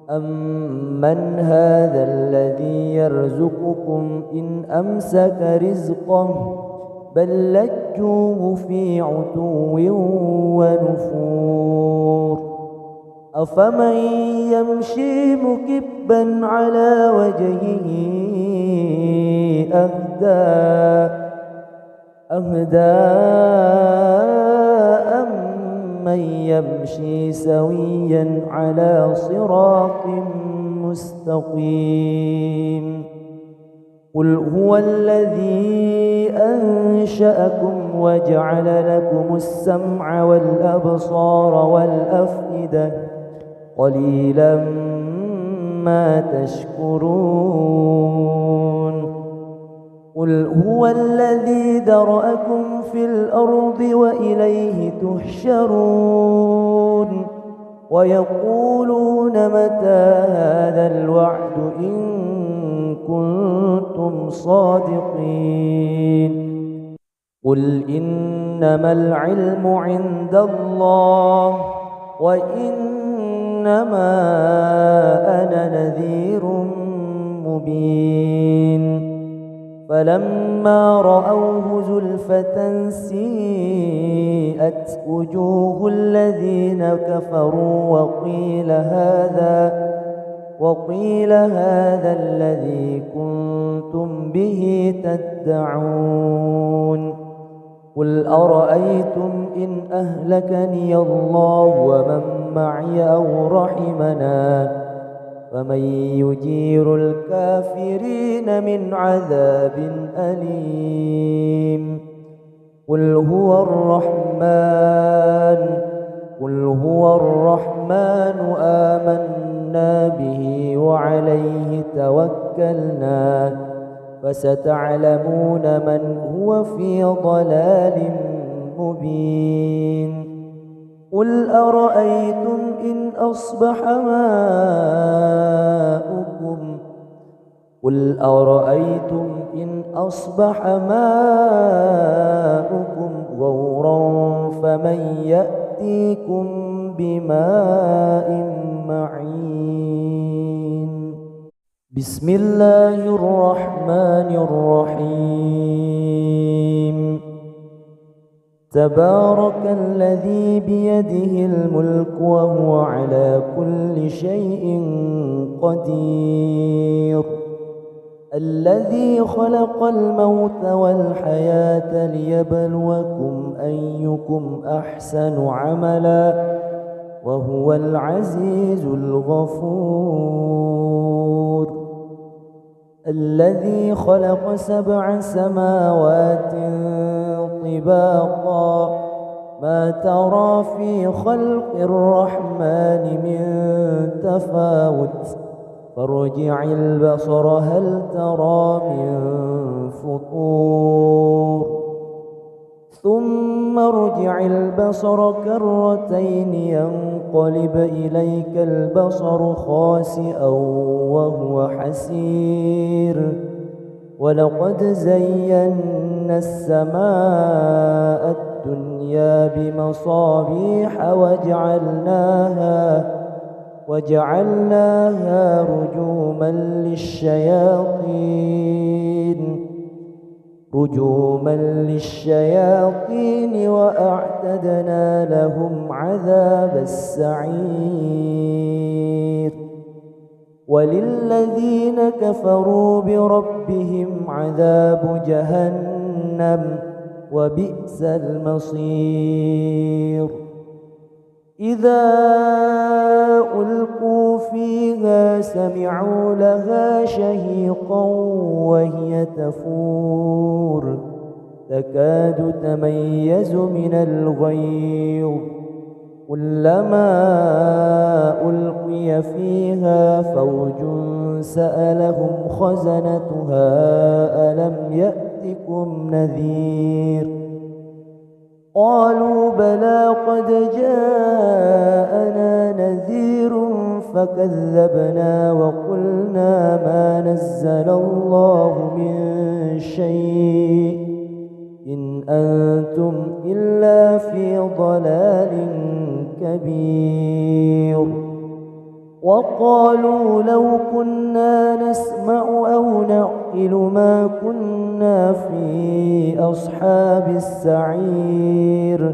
Speaker 1: أمن هذا الذي يرزقكم إن أمسك رزقه بل لجوه في عتو ونفور أفمن يمشي مكبا على وجهه أهدى أمن يمشي سويا على صراط مستقيم قل هو الذي أنشأكم وجعل لكم السمع والأبصار والأفئدة قليلا ما تشكرون قل هو الذي ذرأكم في الأرض وإليه تحشرون ويقولون متى هذا الوعد إن كنتم كنتم صادقين قل إنما العلم عند الله وإنما أنا نذير مبين فلما رأوه زلفة سيئت وجوه الذين كفروا وقيل هذا الذي كنتم به تدعون قل أرأيتم إن أهلكني الله ومن معي أو رحمنا فمن يجير الكافرين من عذاب أليم قل هو الرحمن آمنا به وعليه توكلنا فستعلمون من هو في ضلال مبين قل أرأيتم إن أصبح ماؤكم غورا فمن يأتيكم بماء معين بسم الله الرحمن الرحيم تبارك الذي بيده الملك وهو على كل شيء قدير الذي خلق الموت والحياة ليبلوكم أيكم أحسن عملا وهو العزيز الغفور الذي خلق 7 سماوات طباقا ما ترى في خلق الرحمن من تفاوت فارجع البصر هل ترى من فطور ثم ارجع البصر كرتين ينقلب إليك البصر خاسئا وهو حسير ولقد زينا السماء الدنيا بمصابيح وجعلناها رجوما للشياطين وأعتدنا لهم عذاب السعير وللذين كفروا بربهم عذاب جهنم وبئس المصير إذا ألقوا فيها سمعوا لها شهيقا وهي تفور تكاد تميز من الغيظ كلما ألقي فيها فوج سألهم خزنتها ألم يأتكم نذير قالوا بلى قد جاءنا نذير فكذبنا وقلنا ما نزل الله من شيء إن أنتم إلا في ضلال كبير وقالوا لو كنا نسمع أو نعقل ما كنا في أصحاب السعير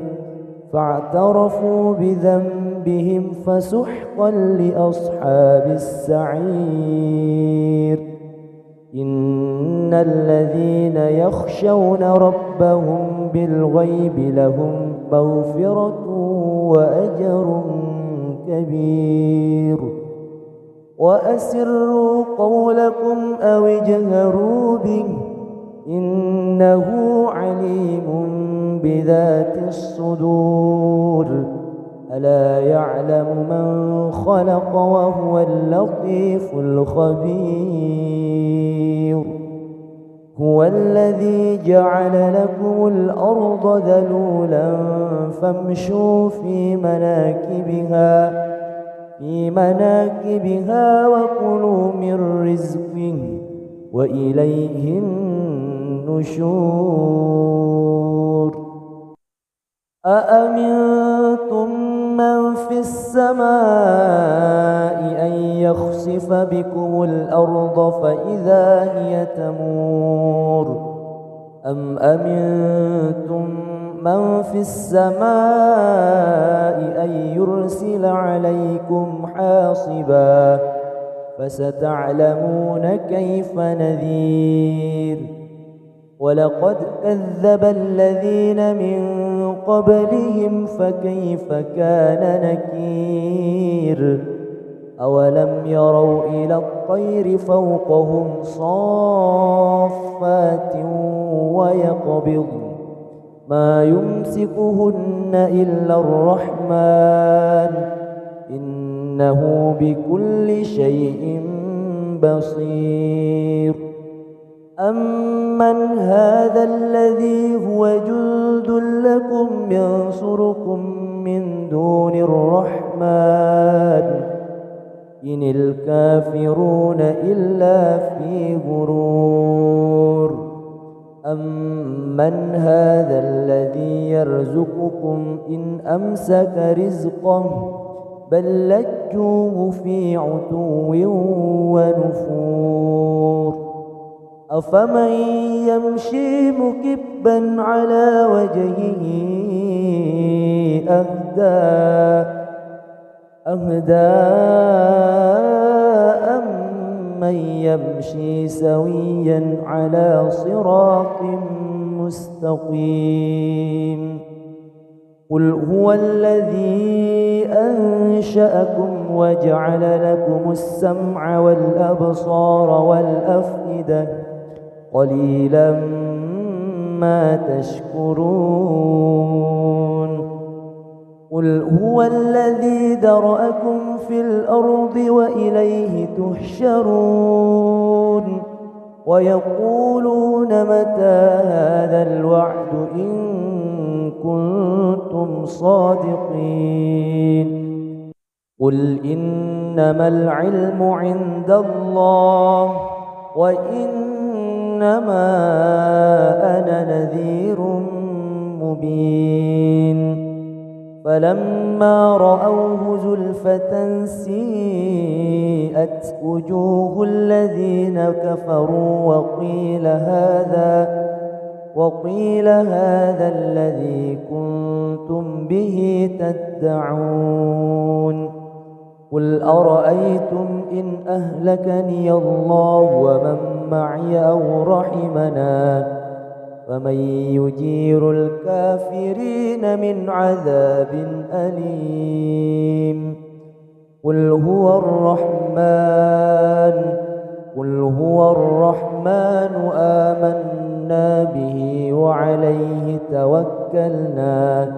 Speaker 1: فاعترفوا بذنبهم فسحقا لأصحاب السعير إن الذين يخشون ربهم بالغيب لهم مغفرة وأجر كبير وأسروا قولكم أو اجهروا به إنه عليم بذات الصدور ألا يعلم من خلق وهو اللطيف الخبير هو الذي جعل لكم الأرض ذلولا فامشوا في مناكبها وكلوا من رزقه وإليه النشور أأمنتم من في السماء أن يخسف بكم الأرض فإذا هي تمور أم أمنتم من في السماء أن يرسل عليكم حاصبا فستعلمون كيف نذير ولقد كذب الذين من قبلهم فكيف كان نكير أولم يروا إلى الطير فوقهم صافات ويقبض ما يمسكهن إلا الرحمن إنه بكل شيء بصير أمن هذا الذي هو جند لكم ينصركم من دون الرحمن إن الكافرون إلا في غرور أمن هذا الذي يرزقكم إن أمسك رزقه بل لجوه في عتو ونفور أفمن يمشي مكبا على وجهه أهدى أمن يمشي سويا على صراط مستقيم قل هو الذي أنشأكم وجعل لكم السمع والأبصار والأفئدة قليلا ما تشكرون قل هو الذي ذرأكم في الأرض وإليه تحشرون ويقولون متى هذا الوعد إن كنتم صادقين قل إنما العلم عند الله وإنما أنا نذير مبين فلما رأوه زلفة سيئت وجوه الذين كفروا وقيل هذا الذي كنتم به تدعون قل أرأيتم إن أهلكني الله ومن معي أو رحمنا فمن يجير الكافرين من عذاب أليم قل هو الرحمن آمنا به وعليه توكلنا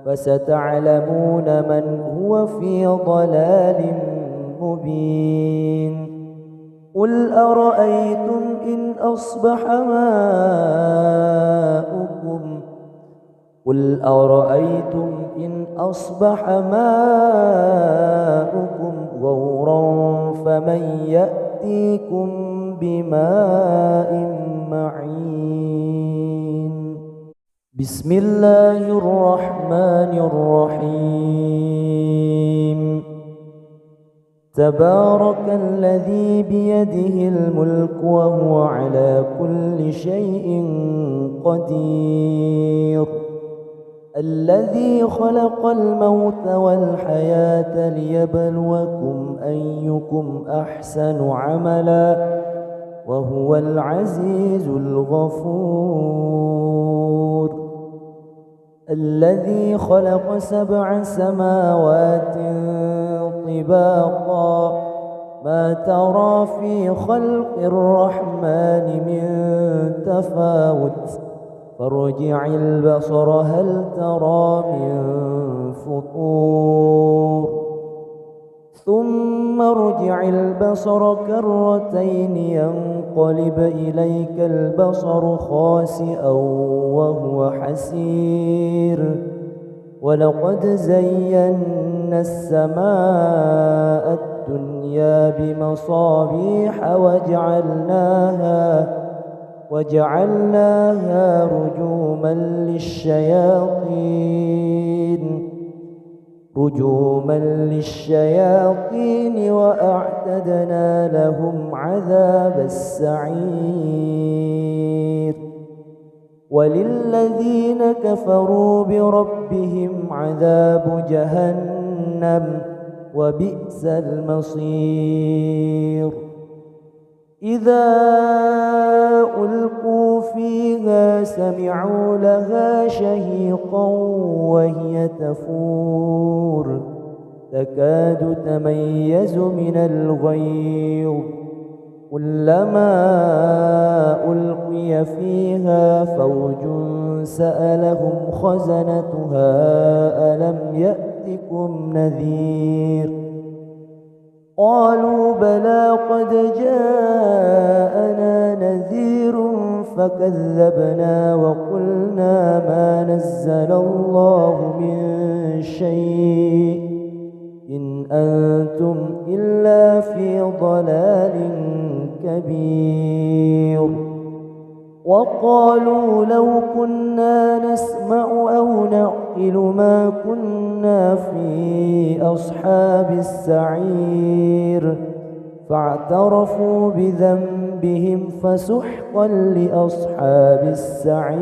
Speaker 1: فستعلمون من هو في ضلال مبين قل أرأيتم إن أصبح ماؤكم غورا فمن يأتيكم بماء معين بسم الله الرحمن الرحيم تبارك الذي بيده الملك وهو على كل شيء قدير الذي خلق الموت والحياة ليبلوكم أيكم أحسن عملا وهو العزيز الغفور الذي خلق 7 سماوات طباقا ما ترى في خلق الرحمن من تفاوت فارجع البصر هل ترى من فطور ثم ارجع البصر كرتين ينقلب إليك البصر خاسئا وهو حسير ولقد زينا السماء الدنيا الدنيا بمصابيح وجعلناها رجوما للشياطين وأعتدنا لهم عذاب السعير. وللذين كفروا بربهم عذاب جهنم وبئس المصير. إذا ألقوا فيها سمعوا لها شهيقا وهي تفور تكاد تميز من الغيظ كلما ألقي فيها فوج سألهم خزنتها ألم يأتكم نذير قالوا بلى قد جاءنا نذير فكذبنا وقلنا ما نزل الله من شيء إن أنتم إلا في ضلال كبير. وقالوا لو كنا نسمع أو نعقل ما كنا في أصحاب السعير فاعترفوا بذنبهم فسحقا لأصحاب السعير.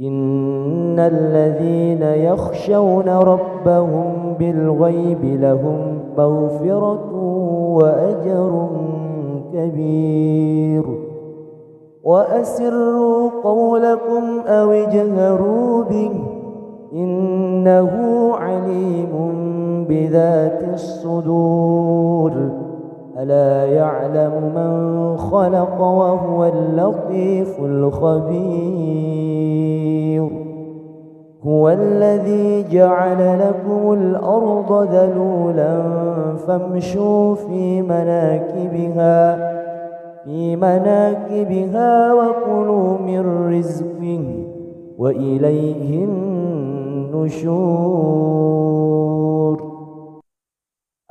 Speaker 1: إن الذين يخشون ربهم بالغيب لهم مغفرة وأجر كبير. وأسروا قولكم أو اجهروا به إنه عليم بذات الصدور. ألا يعلم من خلق وهو اللطيف الخبير. هو الذي جعل لكم الأرض ذلولا فامشوا في مناكبها وكلوا من رزقه وإليه النشور.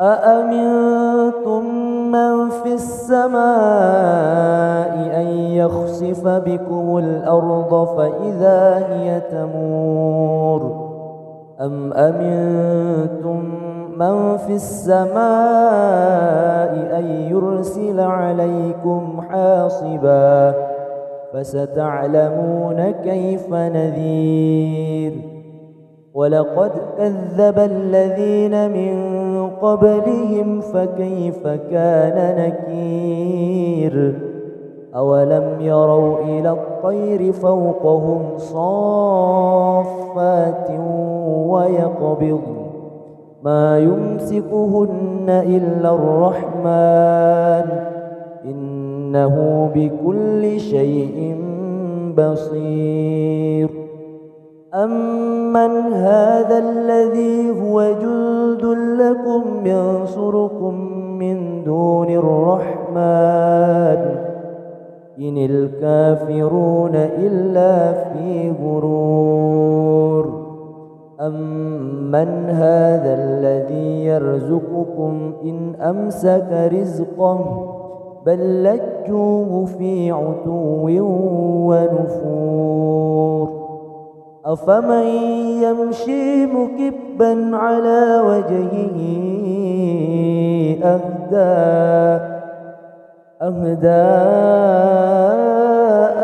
Speaker 1: أأمنتم من في السماء أن يخسف بكم الأرض فإذا هي تمور أم أمنتم من في السماء أن يرسل عليكم حاصبا فستعلمون كيف نذير. ولقد كذب الذين من قبلهم فكيف كان نكير. أولم يروا إلى الطير فوقهم صافات ويقبض ما يمسكهن إلا الرحمن إنه بكل شيء بصير. أمن هذا الذي هو جند لكم ينصركم من دون الرحمن إن الكافرون إلا في غرور. أمن هذا الذي يرزقكم إن أمسك رزقه بل لجوه في عتو ونفور. أفمن يمشي مكبا على وجهه أهدى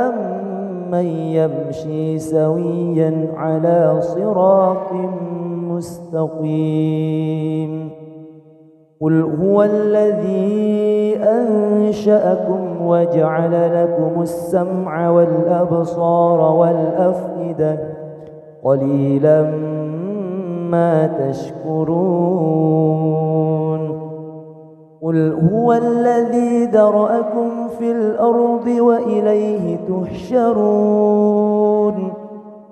Speaker 1: أمن يمشي سويا على صراط مستقيم. قل هو الذي أنشأكم وجعل لكم السمع والأبصار والأفئدة قليلا ما تشكرون. قل هو الذي ذرأكم في الأرض وإليه تحشرون.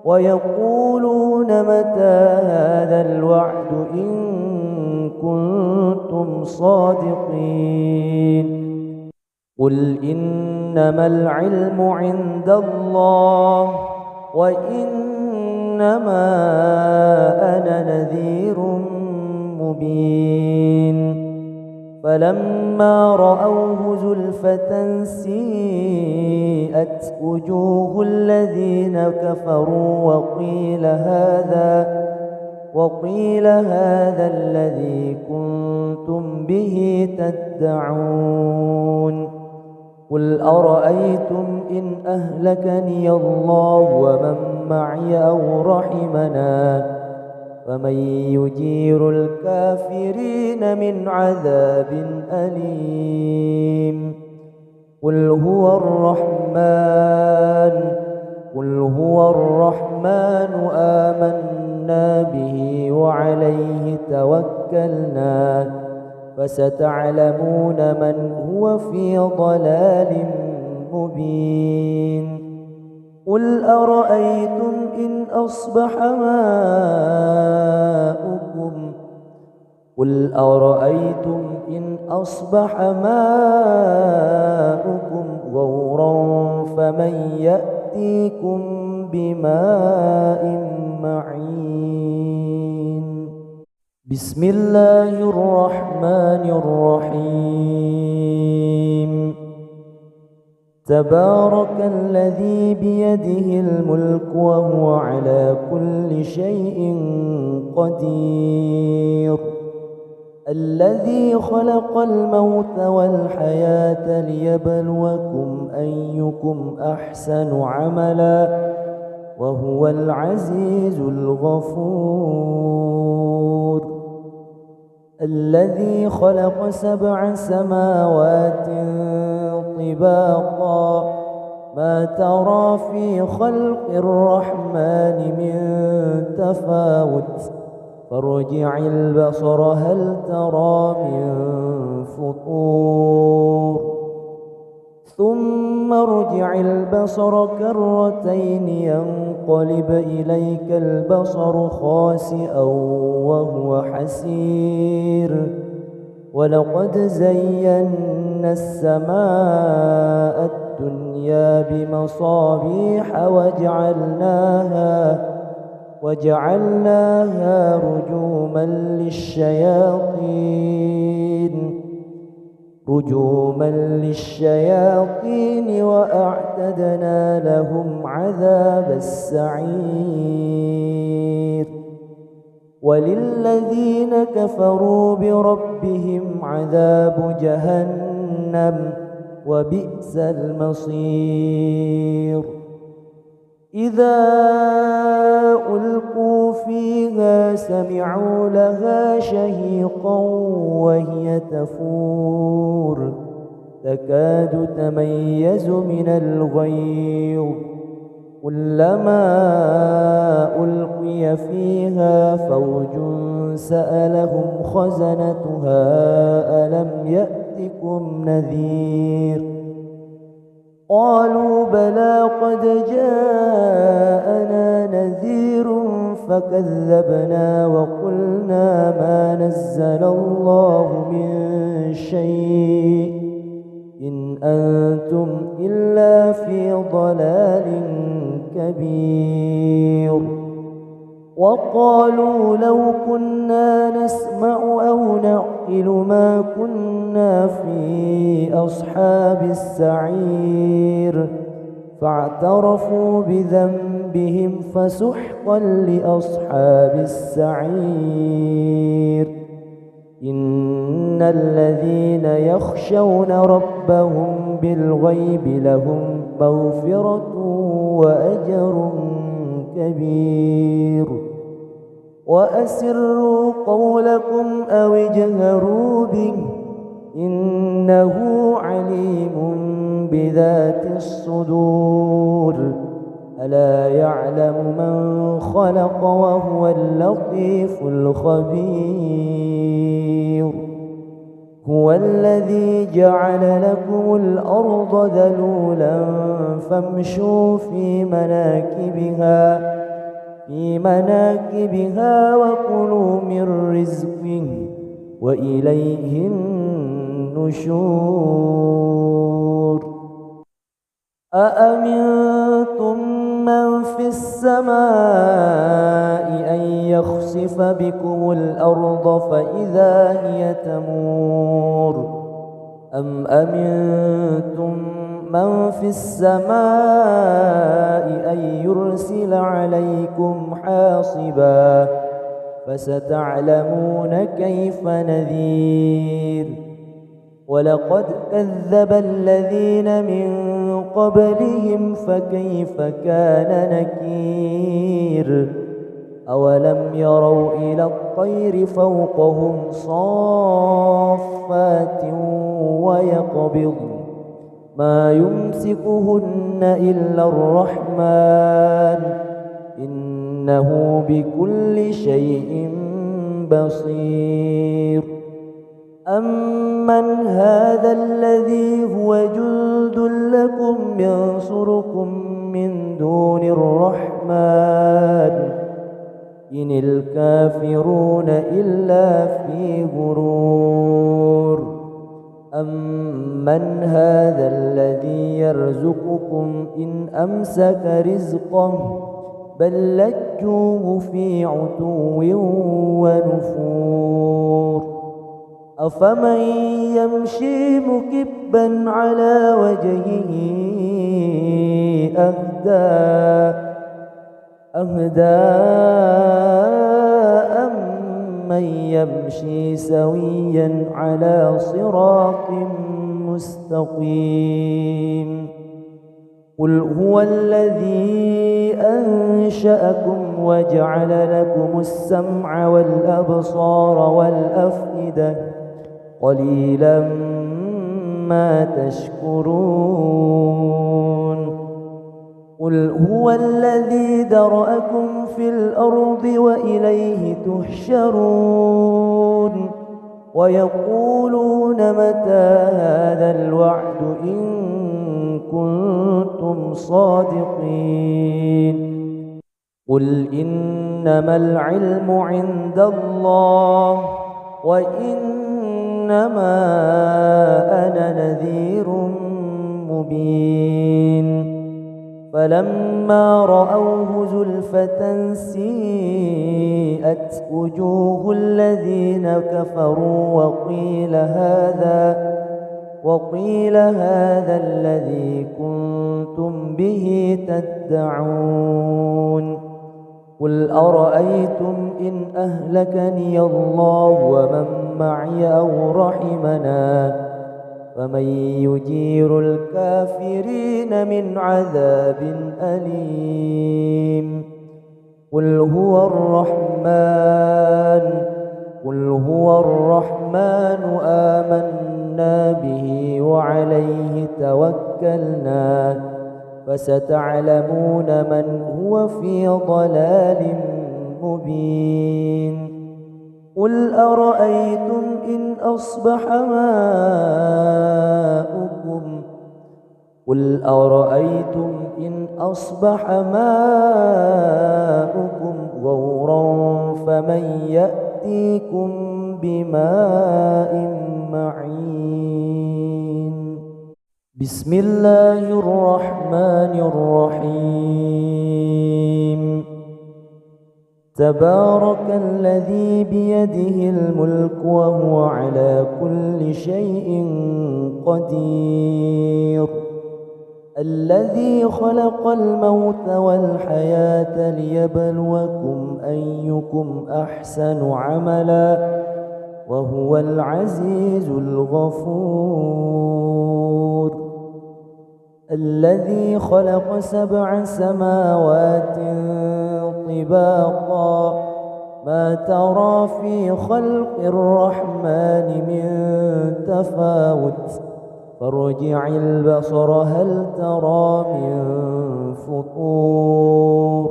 Speaker 1: ويقولون متى هذا الوعد إن كنتم صادقين. قل إنما العلم عند الله وإنما أنا نذير مبين فلما رأوه زلفة سيئت وجوه الذين كفروا وقيل هذا الذي كنتم به تدعون قل أرأيتم إن أهلكني الله ومن معي أو رحمنا فمن يجير الكافرين من عذاب أليم قل هو الرحمن آمنا به وعليه توكلنا فستعلمون من هو في ضلال مبين قل أرأيتم إن أصبح ماؤكم غورا فمن يأتيكم بماء معين بسم الله الرحمن الرحيم تبارك الذي بيده الملك وهو على كل شيء قدير الذي خلق الموت والحياة ليبلوكم أيكم أحسن عملا وهو العزيز الغفور الذي خلق 7 سماوات طباقا ما ترى في خلق الرحمن من تفاوت فارجع البصر هل ترى من فطور ثم ارجع البصر كرتين ينقلب إليك البصر خاسئا وهو حسير ولقد زينا السماء الدنيا بمصابيح وجعلناها رجوما للشياطين وأعتدنا لهم عذاب السعير وللذين كفروا بربهم عذاب جهنم وبئس المصير إذا ألقوا فيها سمعوا لها شهيقا وهي تفور تكاد تميز من الغيظ كلما ألقي فيها فوج سألهم خزنتها ألم يأتكم نذير قالوا بلى قد جاءنا نذير فكذبنا وقلنا ما نزل الله من شيء إن أنتم إلا في ضلال كبير وقالوا لو كنا نسمع أو نعقل ما كنا في أصحاب السعير فاعترفوا بذنبهم فسحقا لأصحاب السعير إن الذين يخشون ربهم بالغيب لهم مغفرة وأجر كبير وأسروا قولكم أو اجهروا به إنه عليم بذات الصدور ألا يعلم من خلق وهو اللطيف الخبير هو الذي جعل لكم الأرض ذلولا فامشوا في مناكبها وكلوا من رزقه وإليه النشور أأمنتم من في السماء أن يخسف بكم الأرض فإذا هي تمور أم أمنتم من في السماء أن يرسل عليكم حاصبا فستعلمون كيف نذير ولقد كذب الذين من قبلهم فكيف كان نكير أولم يروا إلى الطير فوقهم صافات ويقبض ما يمسكهن إلا الرحمن إنه بكل شيء بصير أمن هذا الذي هو جند لكم ينصركم من دون الرحمن إن الكافرون إلا في غرور أمن هذا الذي يرزقكم إن أمسك رزقه بل لجوه في عتو ونفور أفمن يمشي مكبا على وجهه أهدى أمن يمشي سويا على صراط مستقيم قل هو الذي أنشأكم وجعل لكم السمع والأبصار والأفئدة قليلا ما تشكرون قل هو الذي ذرأكم في الأرض وإليه تحشرون ويقولون متى هذا الوعد إن كنتم صادقين قل إنما العلم عند الله وإنما أنا نذير مبين فلما رأوه زلفة سيئت وجوه الذين كفروا وقيل هذا الذي كنتم به تدعون قل أرأيتم إن أهلكني الله ومن معي أو رحمنا فمن يجير الكافرين من عذاب أليم قل هو الرحمن آمنا به وعليه توكلنا فستعلمون من هو في ضلال مبين قل أرأيتم إن أصبح ماؤكم غورا فمن يأتيكم بماء معين بسم الله الرحمن الرحيم تبارك الذي بيده الملك وهو على كل شيء قدير الذي خلق الموت والحياة ليبلوكم أيكم أحسن عملا وهو العزيز الغفور الذي خلق 7 سماوات طباقا ما ترى في خلق الرحمن من تفاوت فارجع البصر هل ترى من فطور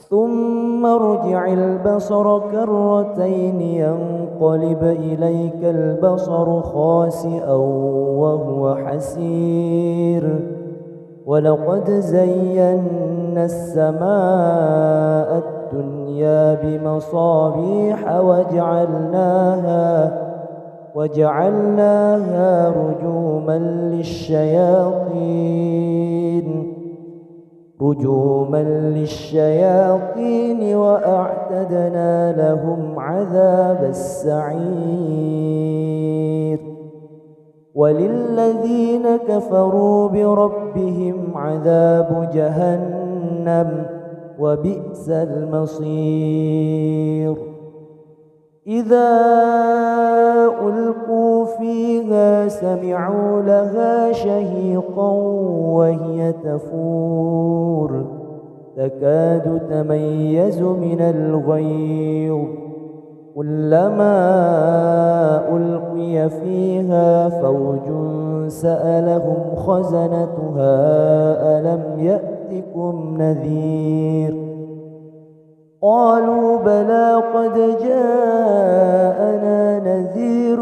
Speaker 1: ثم ارجع البصر كرتين ينقلب إليك البصر خاسئا وهو حسير ولقد زينا السماء الدنيا بمصابيح وجعلناها رجوما للشياطين رجوما للشياطين وأعتدنا لهم عذاب السعير وللذين كفروا بربهم عذاب جهنم وبئس المصير إذا ألقوا فيها سمعوا لها شهيقا وهي تفور تكاد تميز من الغيظ كلما ألقي فيها فوج سألهم خزنتها ألم يأتكم نذير قالوا بلى قد جاءنا نذير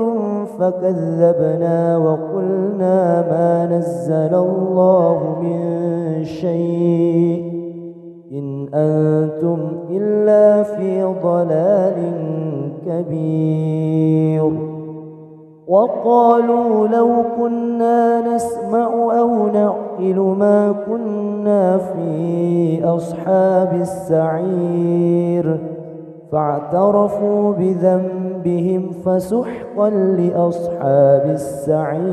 Speaker 1: فكذبنا وقلنا ما نزل الله من شيء إن أنتم إلا في ضلال كبير وقالوا لو كنا نسمع أو نعقل ما كنا في أصحاب السعير فاعترفوا بذنبهم فسحقا لأصحاب السعير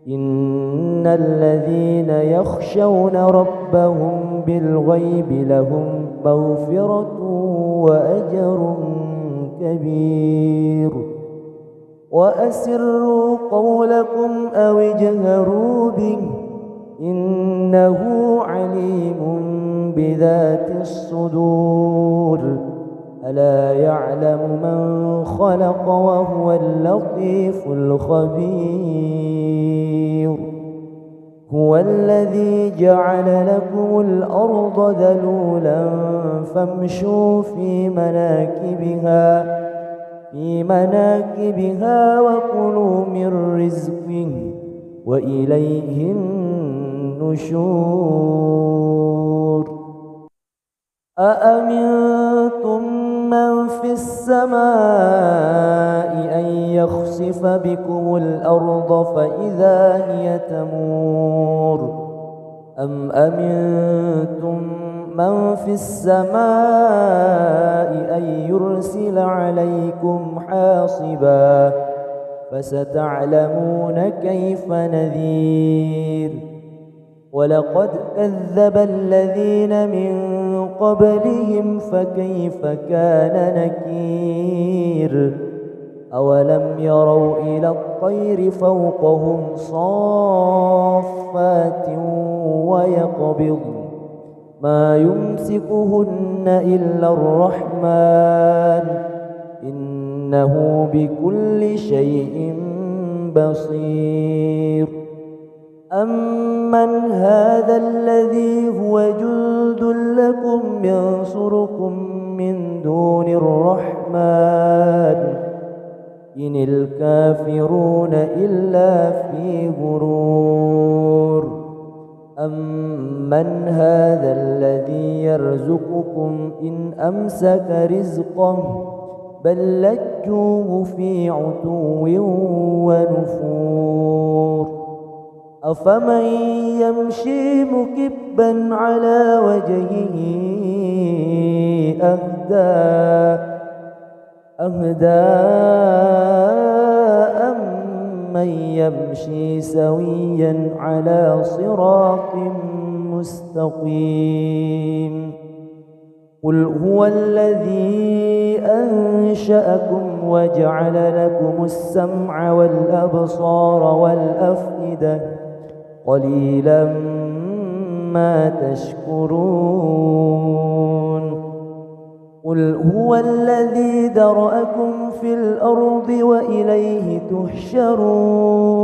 Speaker 1: إن الذين يخشون ربهم بالغيب لهم مغفرة وأجر كبير وأسروا قولكم أو اجهروا به إنه عليم بذات الصدور ألا يعلم من خلق وهو اللطيف الخبير هو الذي جعل لكم الأرض ذلولا فامشوا في مناكبها وكلوا من رزقه وإليه النشور أأمنتم من في السماء أن يخسف بكم الأرض فإذا هي تمور أم أمنتم من في السماء أن يرسل عليكم حاصبا فستعلمون كيف نذير ولقد كذب الذين من قبلهم فكيف كان نكير أولم يروا إلى الطير فوقهم صافات ويقبض ما يمسكهن إلا الرحمن إنه بكل شيء بصير أمن هذا الذي هو جند لكم ينصركم من دون الرحمن إن الكافرون إلا في غرور أمن هذا الذي يرزقكم إن أمسك رزقه بل لجوه في عتو ونفور أفمن يمشي مكبا على وجهه أهدى أمن يمشي سويا على صراط مستقيم قل هو الذي أنشأكم وجعل لكم السمع والأبصار والأفئدة قليلا ما تشكرون قل هو الذي ذرأكم في الأرض وإليه تحشرون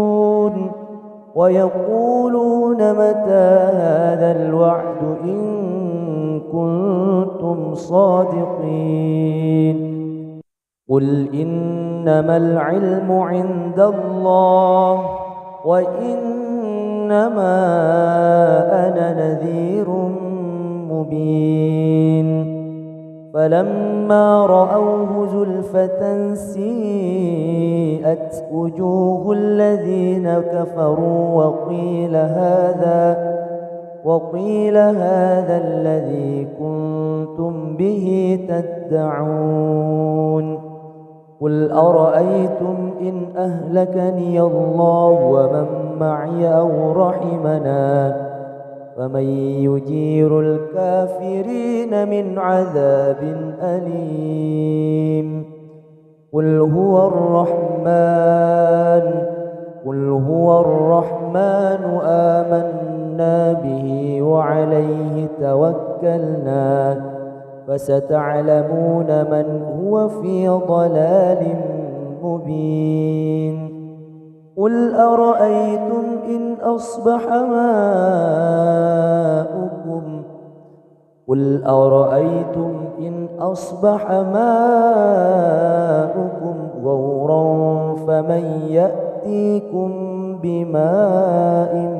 Speaker 1: ويقولون متى هذا الوعد إن كنتم صادقين قل إنما العلم عند الله وإنما أنا نذير مبين فلما رأوه زلفة سيئت وجوه الذين كفروا وقيل هذا الذي كنتم به تدعون قل أرأيتم إن أهلكني الله ومن معي أو رحمنا فمن يجير الكافرين من عذاب أليم قل هو الرحمن آمنا به وعليه توكلنا فستعلمون من هو في ضلال مبين قل أرأيتم إن أصبح ماؤكم غورا فمن يأتيكم بماء